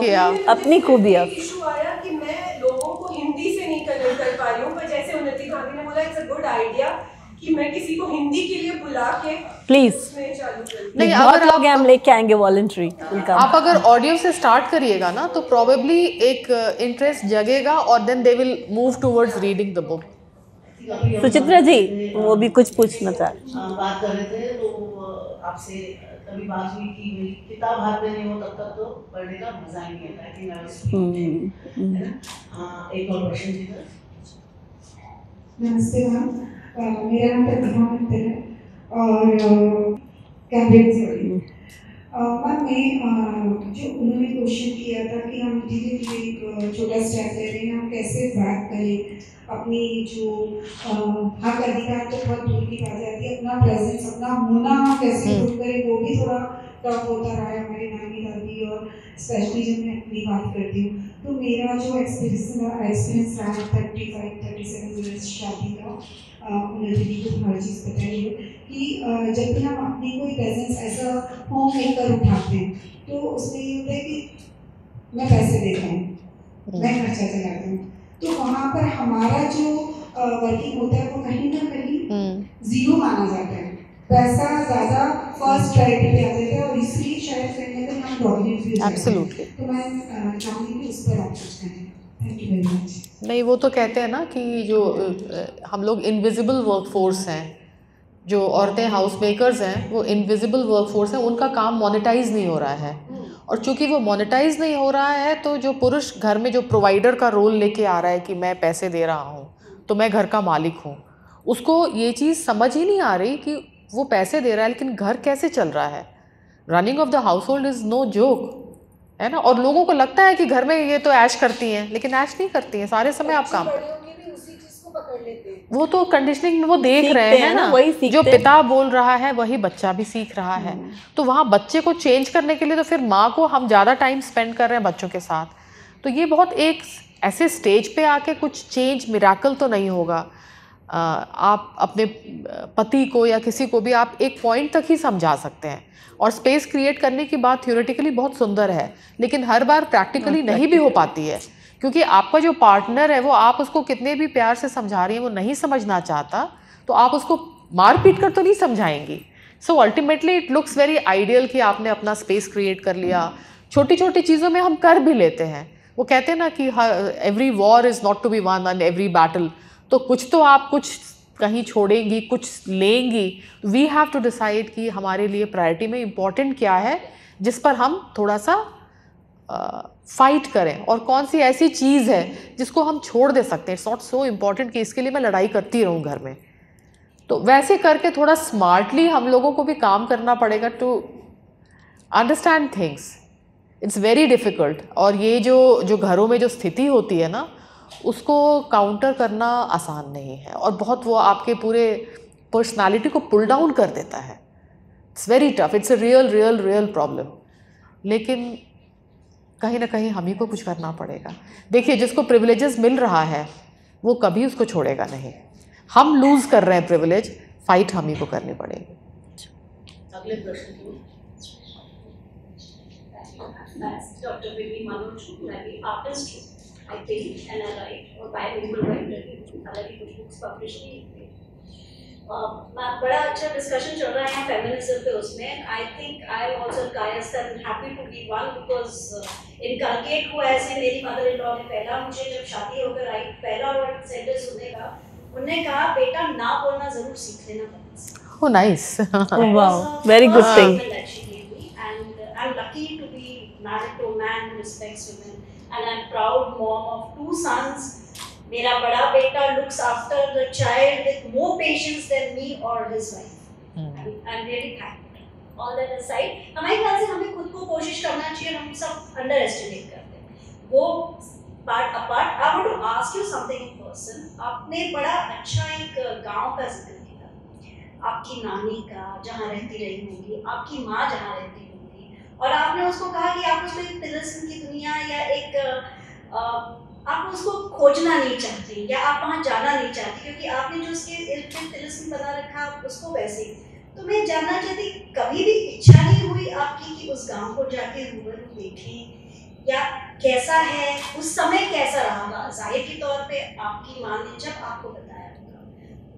अपनी खूबियाँ। इशू आया कि मैं लोगों को हिंदी से नहीं कन्वर्ट कर पा रही हूँ, पर जैसे उन्नति भाभी ने बोला इट्स अ गुड आइडिया कि मैं किसी को हिंदी के लिए बुला के प्लीज चालू कर। नहीं, बहुत लोग हैं, हम लेके आएंगे वॉलंटरी। आप अगर ऑडियो से स्टार्ट करिएगा ना तो प्रोबेबली एक इंटरेस्ट जगेगा, और then they will move towards reading the book. Suchitra ji वो भी कुछ पूछना चाह बात कर रहे थे, तो आपसे कभी बात हुई कि भाई किताब हाथ में नहीं हो तब तक तो पढ़ने का मजा ही नहीं आता कि एक और क्वेश्चन थी। नमस्ते मैम, मेरा नाम प्रतिभा मित्तल है और कैम्ब्रिज से हुई। मैम मैं जो उन्होंने क्वेश्चन किया था कि हम धीरे धीरे एक छोटा स्टेप ले रहे हैं, हम कैसे बैक करें अपनी जो हक अधिकार तो बहुत दूर की बात जाती है, अपना प्रेजेंस अपना होना कैसे दूर करें, वो भी थोड़ा टफ होता रहा है हमारी नानी दादी, और स्पेशली जब मैं अपनी बात करती हूँ तो मेरा जो एक्सपीरियंस रहा है 35-37 ईयर्स शादी का, उन्होंने भी को हर चीज़ बताई है कि जब भी हम अपनी कोई प्रेजेंस ऐसा होम मेकर उठाते हैं तो उसमें ये होता है कि मैं पैसे देता हूँ, मैं खर्चा चलाता हूँ, तो वहाँ पर हमारा जो वर्किंग होता है वो कहीं ना कहीं जीरो माना जाता है, पैसा ज़्यादा फर्स्ट प्रायोरिटी पे आ जाता है, और इसलिए शायद कहीं ना कहीं हम डॉमिनेट फील करते हैं। तो मैं चाहूँगी कि उस पर आप कुछ करें। Thank you very much. नहीं, वो तो कहते हैं ना कि जो हम लोग इनविजिबल वर्कफोर्स हैं, जो औरतें हाउस मेकर्स हैं, वो इनविजिबल वर्कफोर्स हैं, उनका काम मोनेटाइज नहीं हो रहा है, और चूंकि वो मोनेटाइज नहीं हो रहा है तो जो पुरुष घर में जो प्रोवाइडर का रोल लेके आ रहा है कि मैं पैसे दे रहा हूँ तो मैं घर का मालिक हूँ, उसको ये चीज़ समझ ही नहीं आ रही कि वो पैसे दे रहा है लेकिन घर कैसे चल रहा है। Running of the household is no joke, है ना। और लोगों को लगता है कि घर में ये तो ऐश करती हैं, लेकिन ऐश नहीं करती हैं, सारे समय आप काम वो तो कंडीशनिंग में वो देख रहे हैं ना, वही जो पिता बोल रहा है वही बच्चा भी सीख रहा है। तो वहाँ बच्चे को चेंज करने के लिए तो फिर माँ को हम ज़्यादा टाइम स्पेंड कर रहे हैं बच्चों के साथ, तो ये बहुत एक ऐसे स्टेज पे आके कुछ चेंज मिराकल तो नहीं होगा। आप अपने पति को या किसी को भी आप एक पॉइंट तक ही समझा सकते हैं, और स्पेस क्रिएट करने की बात थ्योरेटिकली बहुत सुंदर है, लेकिन हर बार प्रैक्टिकली नहीं भी हो पाती है, क्योंकि आपका जो पार्टनर है वो आप उसको कितने भी प्यार से समझा रही हैं, वो नहीं समझना चाहता, तो आप उसको मार पीट कर तो नहीं समझाएंगी। So ultimately it looks very ideal कि आपने अपना स्पेस क्रिएट कर लिया। छोटी छोटी चीज़ों में हम कर भी लेते हैं, वो कहते हैं ना कि every war is not to be won and every battle, तो कुछ तो आप कुछ कहीं छोड़ेंगी, कुछ लेंगी। वी हैव टू डिसाइड कि हमारे लिए प्रायोरिटी में इम्पॉर्टेंट क्या है, जिस पर हम थोड़ा सा फाइट करें, और कौन सी ऐसी चीज़ है जिसको हम छोड़ दे सकते हैं। इट्स नॉट सो इम्पॉर्टेंट कि इसके लिए मैं लड़ाई करती रहूँ घर में। तो वैसे करके थोड़ा स्मार्टली हम लोगों को भी काम करना पड़ेगा to understand things. It's very difficult. और ये जो घरों में जो स्थिति होती है ना, उसको काउंटर करना आसान नहीं है, और बहुत वो आपके पूरे पर्सनालिटी को पुल डाउन कर देता है। It's very tough, it's a real problem. लेकिन कहीं ना कहीं हम ही को कुछ करना पड़ेगा। देखिए, जिसको प्रिविलेजेस मिल रहा है वो कभी उसको छोड़ेगा नहीं। हम लूज कर रहे हैं प्रिविलेज, फाइट हम ही को करनी पड़ेगी। अगले प्रश्न की Dr. Vivi Manoj, artist, I think, and I write, or bilingual writer, हालांकि कुछ बुक्स पब्लिश नहीं हुई। बड़ा अच्छा डिस्कशन चल रहा है यहाँ फेमिनिज्म पे, उसमें I think I am also Kayastha and happy to be one, because inculcate हुआ ऐसे मेरी मदर इन लॉ ने। पहला मुझे जब शादी होकर आई, पहला वर्ड सेंटेंस सुनने का, उन्होंने कहा बेटा ना बोलना जरूर सीख लेना। Oh, nice. Wow, very good thing. And I'm lucky to be married to a man who respects women, and I'm proud mom of 2 sons. मेरा बड़ा बेटा looks after the child with more patience than me or his wife. I'm really thankful. All that aside, हमारे ख्याल से हमें खुद को कोशिश करना चाहिए, हम सब underestimate करते हैं। वो part apart, I want to ask you something in person. आपने बड़ा अच्छा एक गांव का जिक्र किया, आपकी नानी का जहाँ रहती रही होंगी, आपकी माँ जहाँ रहती होंगी, और आपने उसको कहा कि आप उसको एक तिलिस्म की दुनिया या एक आप उसको खोजना नहीं चाहती या आप वहाँ जाना नहीं चाहती, क्योंकि आपने जो उसके इर्द गिर्द तिलिस्म बना रखा उसको वैसे। तो मैं जानना चाहती, कभी भी इच्छा नहीं हुई आपकी कि उस गांव को जाके रूबरू देखें, या कैसा है उस समय, कैसा रहा? जाहिर के तौर पे आपकी माँ ने जब आपको बताया होगा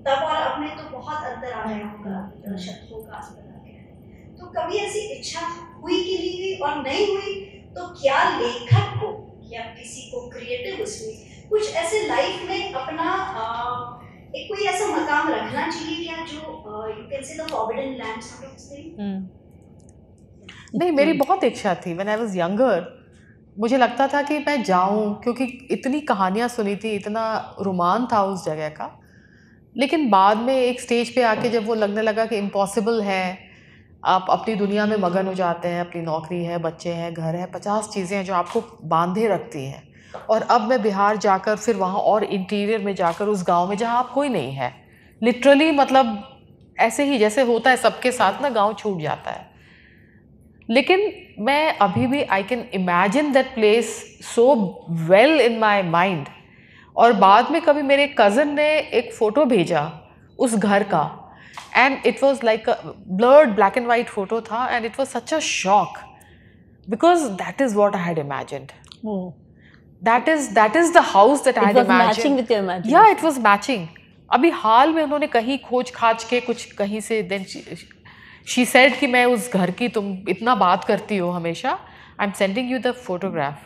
तब और अब में तो बहुत अंतर आ गया होगा, शत्रुओं का आस्पद आ गया है। तो कभी ऐसी इच्छा हुई कि नहीं हुई, और नहीं हुई तो क्या लेखक को या किसी को क्रिएटिव उसमें कुछ ऐसे लाइफ में अपना एक कोई ऐसा मकाम रखना चाहिए क्या, जो you can say the forbidden land sort of thing? नहीं, मेरी बहुत इच्छा थी। व्हेन आई वाज यंगर मुझे लगता था कि मैं जाऊं, क्योंकि इतनी कहानियां सुनी थी, इतना रोमांच था उस जगह का। लेकिन बाद में एक स्टेज पे आके जब वो लगने लगा कि इम्पॉसिबल है, आप अपनी दुनिया में मगन हो जाते हैं, अपनी नौकरी है, बच्चे हैं, घर है, 50 चीज़ें हैं जो आपको बांधे रखती हैं। और अब मैं बिहार जाकर फिर वहाँ और इंटीरियर में जाकर उस गांव में जहाँ आप कोई नहीं है, लिटरली मतलब ऐसे ही जैसे होता है सबके साथ ना, गांव छूट जाता है। लेकिन मैं अभी भी I can imagine that place so well in my mind. और बाद में कभी मेरे कज़न ने एक फ़ोटो भेजा उस घर का, and it was like a blurred black and white photo tha, and it was such a shock because that is what I had imagined. That is the house that I had imagined. It was matching with your imagination. Yeah, it was matching. अभी हाल में उन्होंने कहीं खोज खाज के कुछ कहीं से, then she said कि मैं उस घर की, तुम इतना बात करती हो हमेशा, I'm sending you the photograph,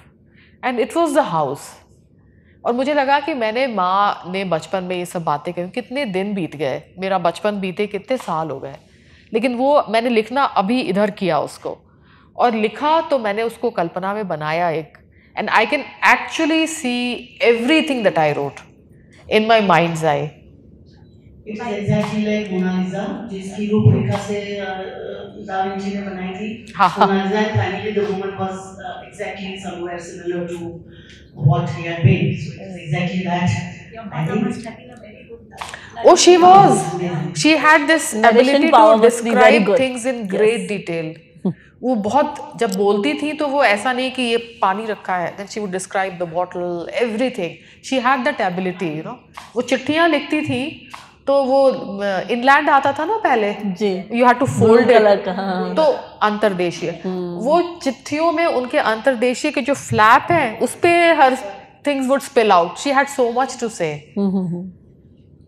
and it was the house. और मुझे लगा कि मैंने माँ ने बचपन में ये सब बातें कही, कितने दिन बीत गए, मेरा बचपन बीते कितने साल हो गए, लेकिन वो मैंने लिखना अभी इधर किया उसको, और लिखा तो मैंने उसको कल्पना में बनाया एक, and I can actually see everything that I wrote in my minds I. It is exactly like Mona Lisa, जिसकी रूपरेखा से दा विंची ने बनाई थी। Mona Lisa, and finally the woman was exactly somewhere similar to what he had been. So it is exactly that. Your mother must have been a very good Oh, she was. She had this ability to describe things in great detail. वो बहुत जब बोलती थी तो वो ऐसा नहीं कि ये पानी रखा है, then she would describe the bottle, everything. She had that ability, you know. वो चिट्ठियाँ लिखती थी तो वो इनलैंड आता था ना पहले जी, you had to fold it, तो अंतर्देशीय, वो चिट्ठियों में उनके अंतर्देशीय के जो फ्लैप हैं उस पे her things would spill out. She had so much to say,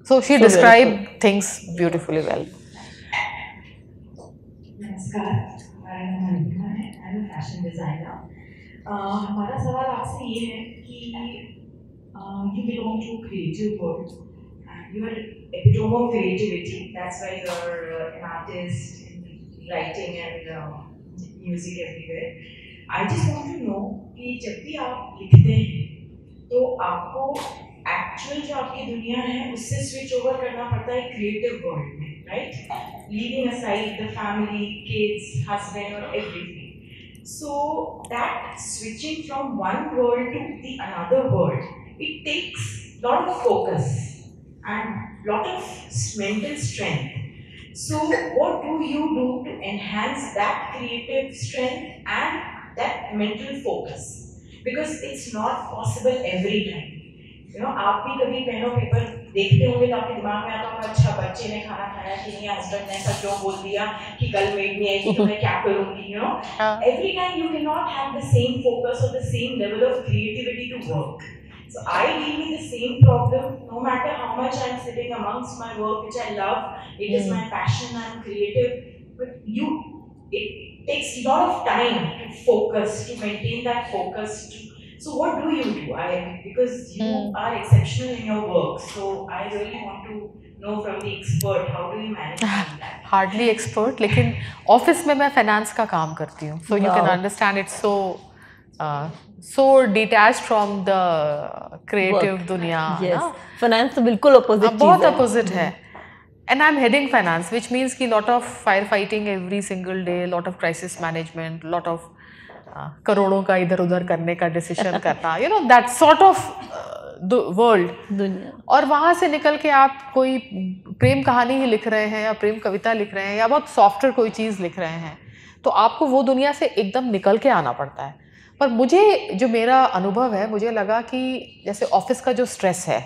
so she describe things beautifully well. नमस्कार, हमारा नाम अनिका है, आई एम फैशन डिजाइनर। हमारा सवाल आपसे ये है कि you belong to creative world, you are epitome of creativity. That's why you're an artist in writing and music everywhere. I just want to know कि जब भी आप लिखते हैं तो आपको एक्चुअल जो आपकी दुनिया है उससे स्विच ओवर करना पड़ता है क्रिएटिव वर्ल्ड में, right? Leaving aside the family, kids, husband or everything. So that switching from one world to the another world, it takes lot of focus and lot of mental strength. So what do you do to enhance that creative strength and that mental focus? Because it's not possible every time. You know, आप भी कभी pen और paper देखते होंगे तो आपके दिमाग में आता होगा, अच्छा बच्चे ने खाना खाया कि नहीं, हस्बैंड ने ऐसा क्यों बोल दिया कि कल मेड नहीं आएगी तो मैं क्या करूँगी, you know? Every time you cannot have the same focus or the same level of creativity to work. So I deal with the same problem no matter how much I'm sitting amongst my work, which I love. It is my passion. I'm creative, but it takes a lot of time to focus, to maintain that focus. So what do you do? Because you are exceptional in your work, so I really want to know from the expert, how do you manage that? Hardly expert, लेकिन office में मैं finance का काम करती हूँ, so you can understand it's so detached from the creative दुनिया. Yes, finance तो बिल्कुल opposite चीज़ है. बहुत opposite है. And I'm heading finance, which means कि lot of firefighting every single day, lot of crisis management, lot of करोड़ों का इधर उधर करने का डिसीजन करना, you know, that sort of world दुनिया. और वहाँ से निकल के आप कोई प्रेम कहानी ही लिख रहे हैं या प्रेम कविता लिख रहे हैं या बहुत सॉफ्टवेयर कोई चीज़ लिख रहे हैं, तो आपको वो दुनिया से एकदम निकल के आना पड़ता है. पर मुझे जो मेरा अनुभव है, मुझे लगा कि जैसे ऑफिस का जो स्ट्रेस है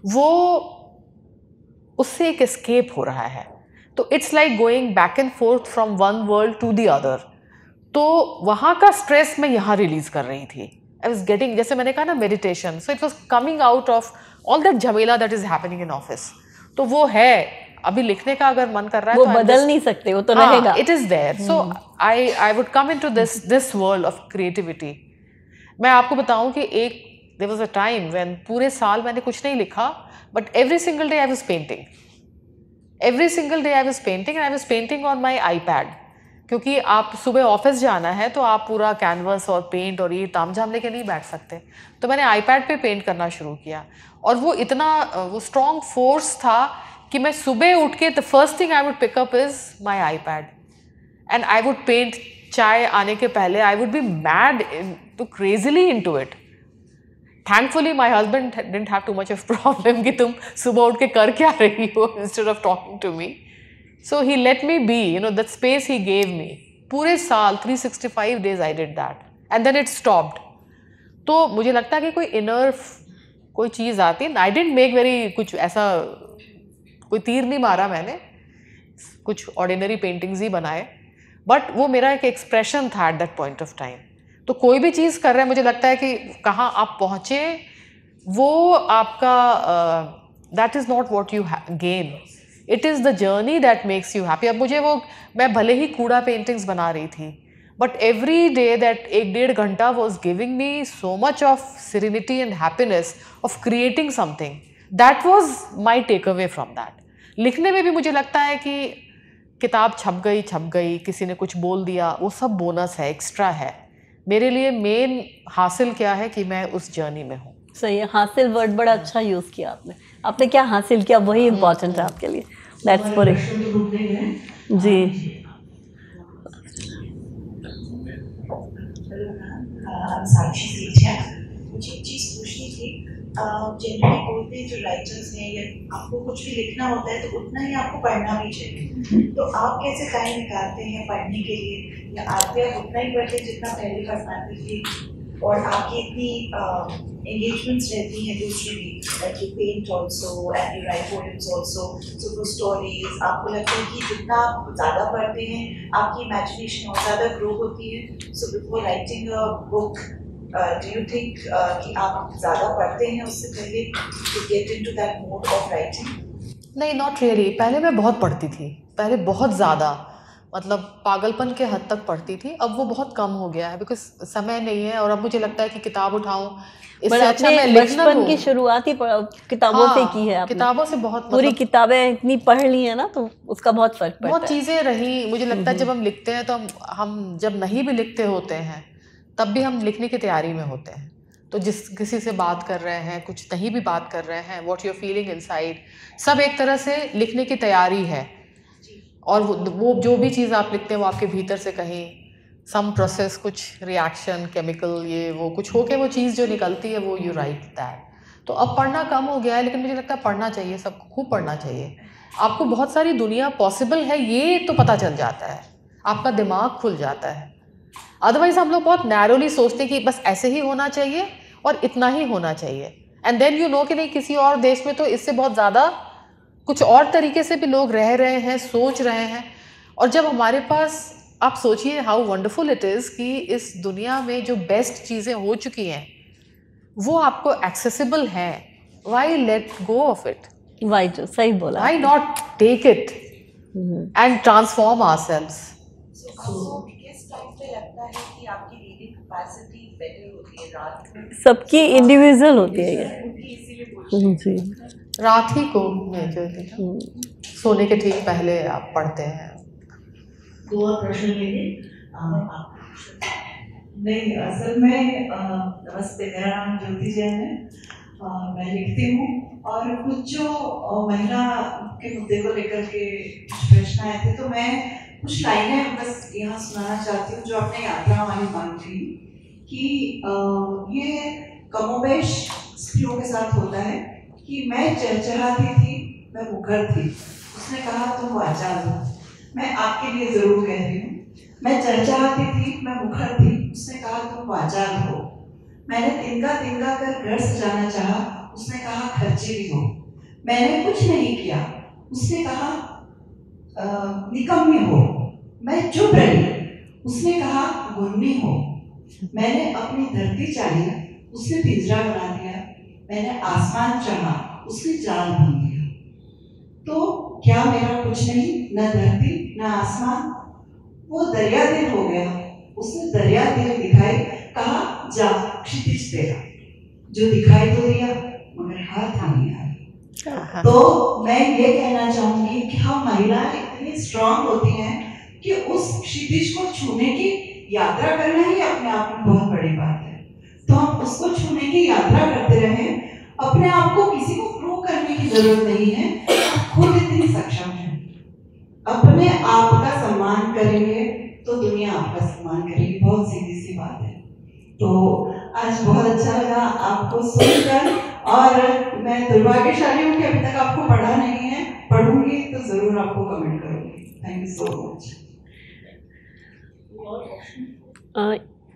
वो उससे एक एस्केप हो रहा है. तो it's like going back and forth from one world to the other. तो वहाँ का स्ट्रेस मैं यहाँ रिलीज़ कर रही थी. आई वॉज गेटिंग, जैसे मैंने कहा ना, meditation. So it was coming out of all that झमेला that is happening in office. तो वो है, अभी लिखने का अगर मन कर रहा है वो तो बदल नहीं सकते, वो तो रहेगा. It is there. So I would come in to this world of creativity. मैं आपको बताऊँ कि there was a time when पूरे साल मैंने कुछ नहीं लिखा, but every single day I was painting. Every single day I was painting and I was painting on my iPad. क्योंकि आप सुबह ऑफिस जाना है तो आप पूरा कैनवस और पेंट और ये तामझाम लेके नहीं बैठ सकते. तो मैंने iPad पे पेंट करना शुरू किया और वो इतना वो स्ट्रॉन्ग फोर्स था कि मैं सुबह उठ के the first thing I would pick up is my iPad and I would paint. चाय आने के पहले I would be mad to crazily into it. Thankfully my husband didn't have too much of problem कि तुम सुबह उठ के कर क्या रही हो instead of talking to me. So he let me be, you know, that space he gave me. पूरे साल 365 days I did that and then it stopped. तो मुझे लगता है कि कोई inner कोई चीज़ आती है. I didn't make very कुछ ऐसा कोई तीर नहीं मारा मैंने, कुछ ordinary paintings ही बनाए, but वो मेरा एक expression था at that point of time. तो कोई भी चीज़ कर रहे हैं, मुझे लगता है कि कहाँ आप पहुँचे वो आपका that is not what you gain. It is the journey that makes you happy. अब मुझे वो, मैं भले ही कूड़ा पेंटिंग्स बना रही थी, बट एवरी डे दैट 1-1.5 घंटा was giving me so much of serenity and happiness of creating something. That was my take away from that. लिखने में भी मुझे लगता है कि किताब छप गई, किसी ने कुछ बोल दिया, वो सब बोनस है, एक्स्ट्रा है. मेरे लिए मेन हासिल क्या है कि मैं उस जर्नी में हूँ. सही है, हासिल वर्ड बड़ा अच्छा यूज़ किया आपने. आपने क्या हासिल किया वही इम्पोर्टेंट है आपके लिए. दैट्स फॉर जी. साक्षी सेठिया, मुझे एक चीज़ पूछनी थी. जनरली बोलते हैं जो राइटर्स हैं, या आपको कुछ भी लिखना होता है तो उतना ही आपको पढ़ना भी चाहिए. तो आप कैसे टाइम निकालते हैं पढ़ने के लिए, या आप उतना ही पढ़ते हैं जितना पहले पढ़ पाते थे, और आपकी इतनी engagements रहती हैं दूसरी भी, like you paint also and you write poems also, so for stories, आपको लगता है कि जितना आप ज़्यादा पढ़ते हैं आपकी imagination और ज़्यादा grow होती है. So before writing a book, do you think कि आप ज़्यादा पढ़ते हैं उससे पहले to get into that mode of writing? नहीं, not really. पहले मैं बहुत पढ़ती थी, पहले बहुत ज़्यादा, मतलब पागलपन के हद तक पढ़ती थी. अब वो बहुत कम हो गया है बिकॉज समय नहीं है, और अब मुझे लगता है कि किताब उठाऊं इससे अच्छा मैं लिखना. बचपन की शुरुआत ही किताबों से की है आपने. किताबों से बहुत, पूरी किताबें इतनी पढ़ ली है ना, तो उसका बहुत फर्क पड़ता है. बहुत चीज़ें रही. मुझे लगता है जब हम लिखते हैं तो हम जब नहीं भी लिखते होते हैं तब भी हम लिखने की तैयारी में होते हैं. तो जिस किसी से बात कर रहे हैं, कुछ नहीं भी बात कर रहे हैं, what you are feeling inside, सब एक तरह से लिखने की तैयारी है. और वो जो भी चीज़ आप लिखते हैं वो आपके भीतर से कहीं सम प्रोसेस, कुछ रिएक्शन, केमिकल, ये वो कुछ होके वो चीज़ जो निकलती है वो यू राइट दैट. तो अब पढ़ना कम हो गया है, लेकिन मुझे लगता है पढ़ना चाहिए, सबको खूब पढ़ना चाहिए। आपको बहुत सारी दुनिया पॉसिबल है ये तो पता चल जाता है, आपका दिमाग खुल जाता है। अदरवाइज़ हम लोग बहुत नैरोली सोचते हैं कि बस ऐसे ही होना चाहिए और इतना ही होना चाहिए, एंड देन यू नो कि नहीं, किसी और देश में तो इससे बहुत ज़्यादा कुछ और तरीके से भी लोग रह रहे हैं, सोच रहे हैं। और जब हमारे पास, आप सोचिए हाउ वंडरफुल इट इज़ कि इस दुनिया में जो बेस्ट चीज़ें हो चुकी हैं वो आपको एक्सेसिबल हैं, why let go of it, why जो सही बोला, why not take it and transform ourselves. किस टाइम पे लगता है कि आपकी रीडिंग कैपेसिटी बेटर होती है? रात में? सबकी इंडिविजुअल होती है ये जी। रात ही को मेजरली, सोने के ठीक पहले आप पढ़ते हैं। दो और प्रश्न लेंगे। नहीं, असल में नमस्ते, मेरा नाम ज्योति जैन है, मैं लिखती हूँ और कुछ जो महिला के मुद्दे को लेकर के प्रश्न आए थे तो मैं कुछ लाइनें बस यहाँ सुनाना चाहती हूँ जो आपने यात्रा वाली बात की कि ये कमोबेश स्त्रियों के साथ होता है कि मैं चहचहाती थी, मैं मुखर थी, उसने कहा तुम आजाद हो। मैं आपके लिए ज़रूर कह रही हूँ, मैं चहचहाती थी, मैं मुखर थी, उसने कहा तुम आजाद हो। मैंने तिनका तिनका कर घर सजाना चाहा, उसने कहा खर्चीली हो। मैंने कुछ नहीं किया, उसने कहा निकम्मी हो। मैं चुप रही, उसने कहा गुन्नी हो। मैंने अपनी धरती चाही, उसने पिंजरा बना दिया। मैंने आसमान चाहा, उसने जाल बुन दिया। तो क्या मेरा कुछ नहीं, न धरती न आसमान? वो दरिया दिल हो गया, उसने दरिया दिल दिखाई, कहा जा क्षितिज तेरा। जो दिखाई तो दिया मगर हाथ नहीं आया। तो मैं ये कहना चाहूंगी कि हम महिलाएं इतनी स्ट्रांग होती हैं कि उस क्षितिज को छूने की यात्रा करना ही अपने आप में बहुत बड़ी बात है। तो हम उसको छूने की यात्रा करते रहें, अपने आप को किसी को प्रूव करने की जरूरत नहीं है, खुद इतनी सक्षम है। अपने आप का सम्मान करेंगे तो दुनिया आपका सम्मान करेगी, बहुत सीधी सी बात है। तो आज बहुत अच्छा लगा आपको सुनकर, और मैं दुर्भाग्यशाली हूँ कि अभी तक आपको पढ़ा नहीं है, पढ़ूंगी तो जरूर आपको कमेंट करूंगी। Thank you so much.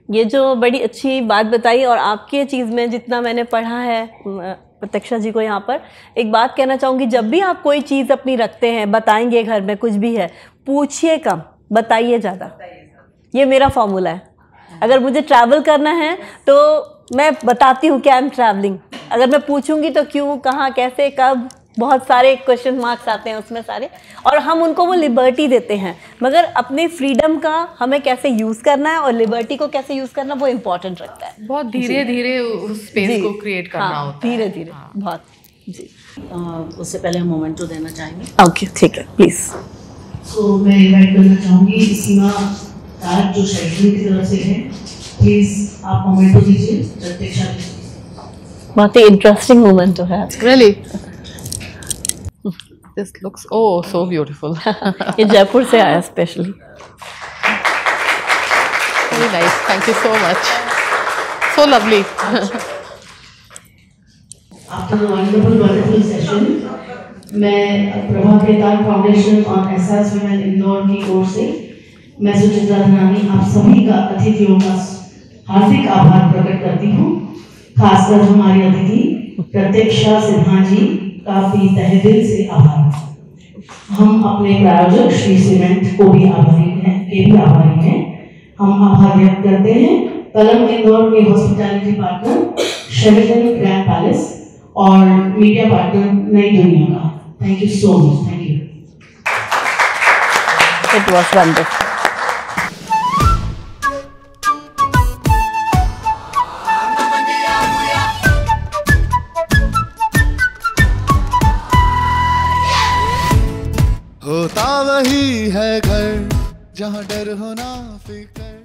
ये जो बड़ी अच्छी बात बताई, और आपकी चीज़ में जितना मैंने पढ़ा है प्रत्यक्षा जी को यहाँ पर एक बात कहना चाहूँगी, जब भी आप कोई चीज़ अपनी रखते हैं, बताएंगे घर में कुछ भी है, पूछिए कम, बताइए ज़्यादा। ये मेरा फॉर्मूला है। अगर मुझे ट्रैवल करना है तो मैं बताती हूँ कि आई एम ट्रैवलिंग। अगर मैं पूछूंगी तो क्यों, कहाँ, कैसे, कब, बहुत सारे क्वेश्चन मार्क्स आते हैं उसमें सारे, और हम उनको वो लिबर्टी देते हैं। मगर अपने फ्रीडम का हमें कैसे यूज़ करना है और लिबर्टी को कैसे यूज़ करना, वो इम्पोर्टेंट रखता है। बहुत धीरे धीरे उस स्पेस को क्रिएट करना होता है। धीरे धीरे बहुत जी। उससे पहले हम मोमेंटो देना चाहेंगे। ओके, ठीक है, प्लीज़। सो मैं इन्वाइट करना चाहूँगी सीमा ताज जो शैक्षणिक की तरफ से है, प्लीज़ आप मोमेंटो दीजिए प्रत्यक्षा जी। बहुत ही इंटरेस्टिंग मोमेंटो है। Really? This looks so beautiful. ये जयपुर से आया specially. Very nice. Thank you so much. So lovely. After the wonderful session, मैं प्रभा केदार फाउंडेशन और एहसास वुमेन इंदौर की ओर से मैं सुचित्रा धनानी आप सभी का अतिथियों का हार्दिक आभार प्रकट करती हूँ। खासकर हमारी अतिथि प्रत्यक्षा सिन्हा जी का भी तहे दिल से आभार। हम अपने प्रायोजक श्री सीमेंट को भी आभारी हैं। हम आभार व्यक्त करते हैं कलम इंदौर के hospitality partner Sheraton grand palace और मीडिया पार्टनर नई दुनिया का। Thank you so much. Thank you. It was wonderful. होता वही है घर जहाँ डर हो ना फिकर।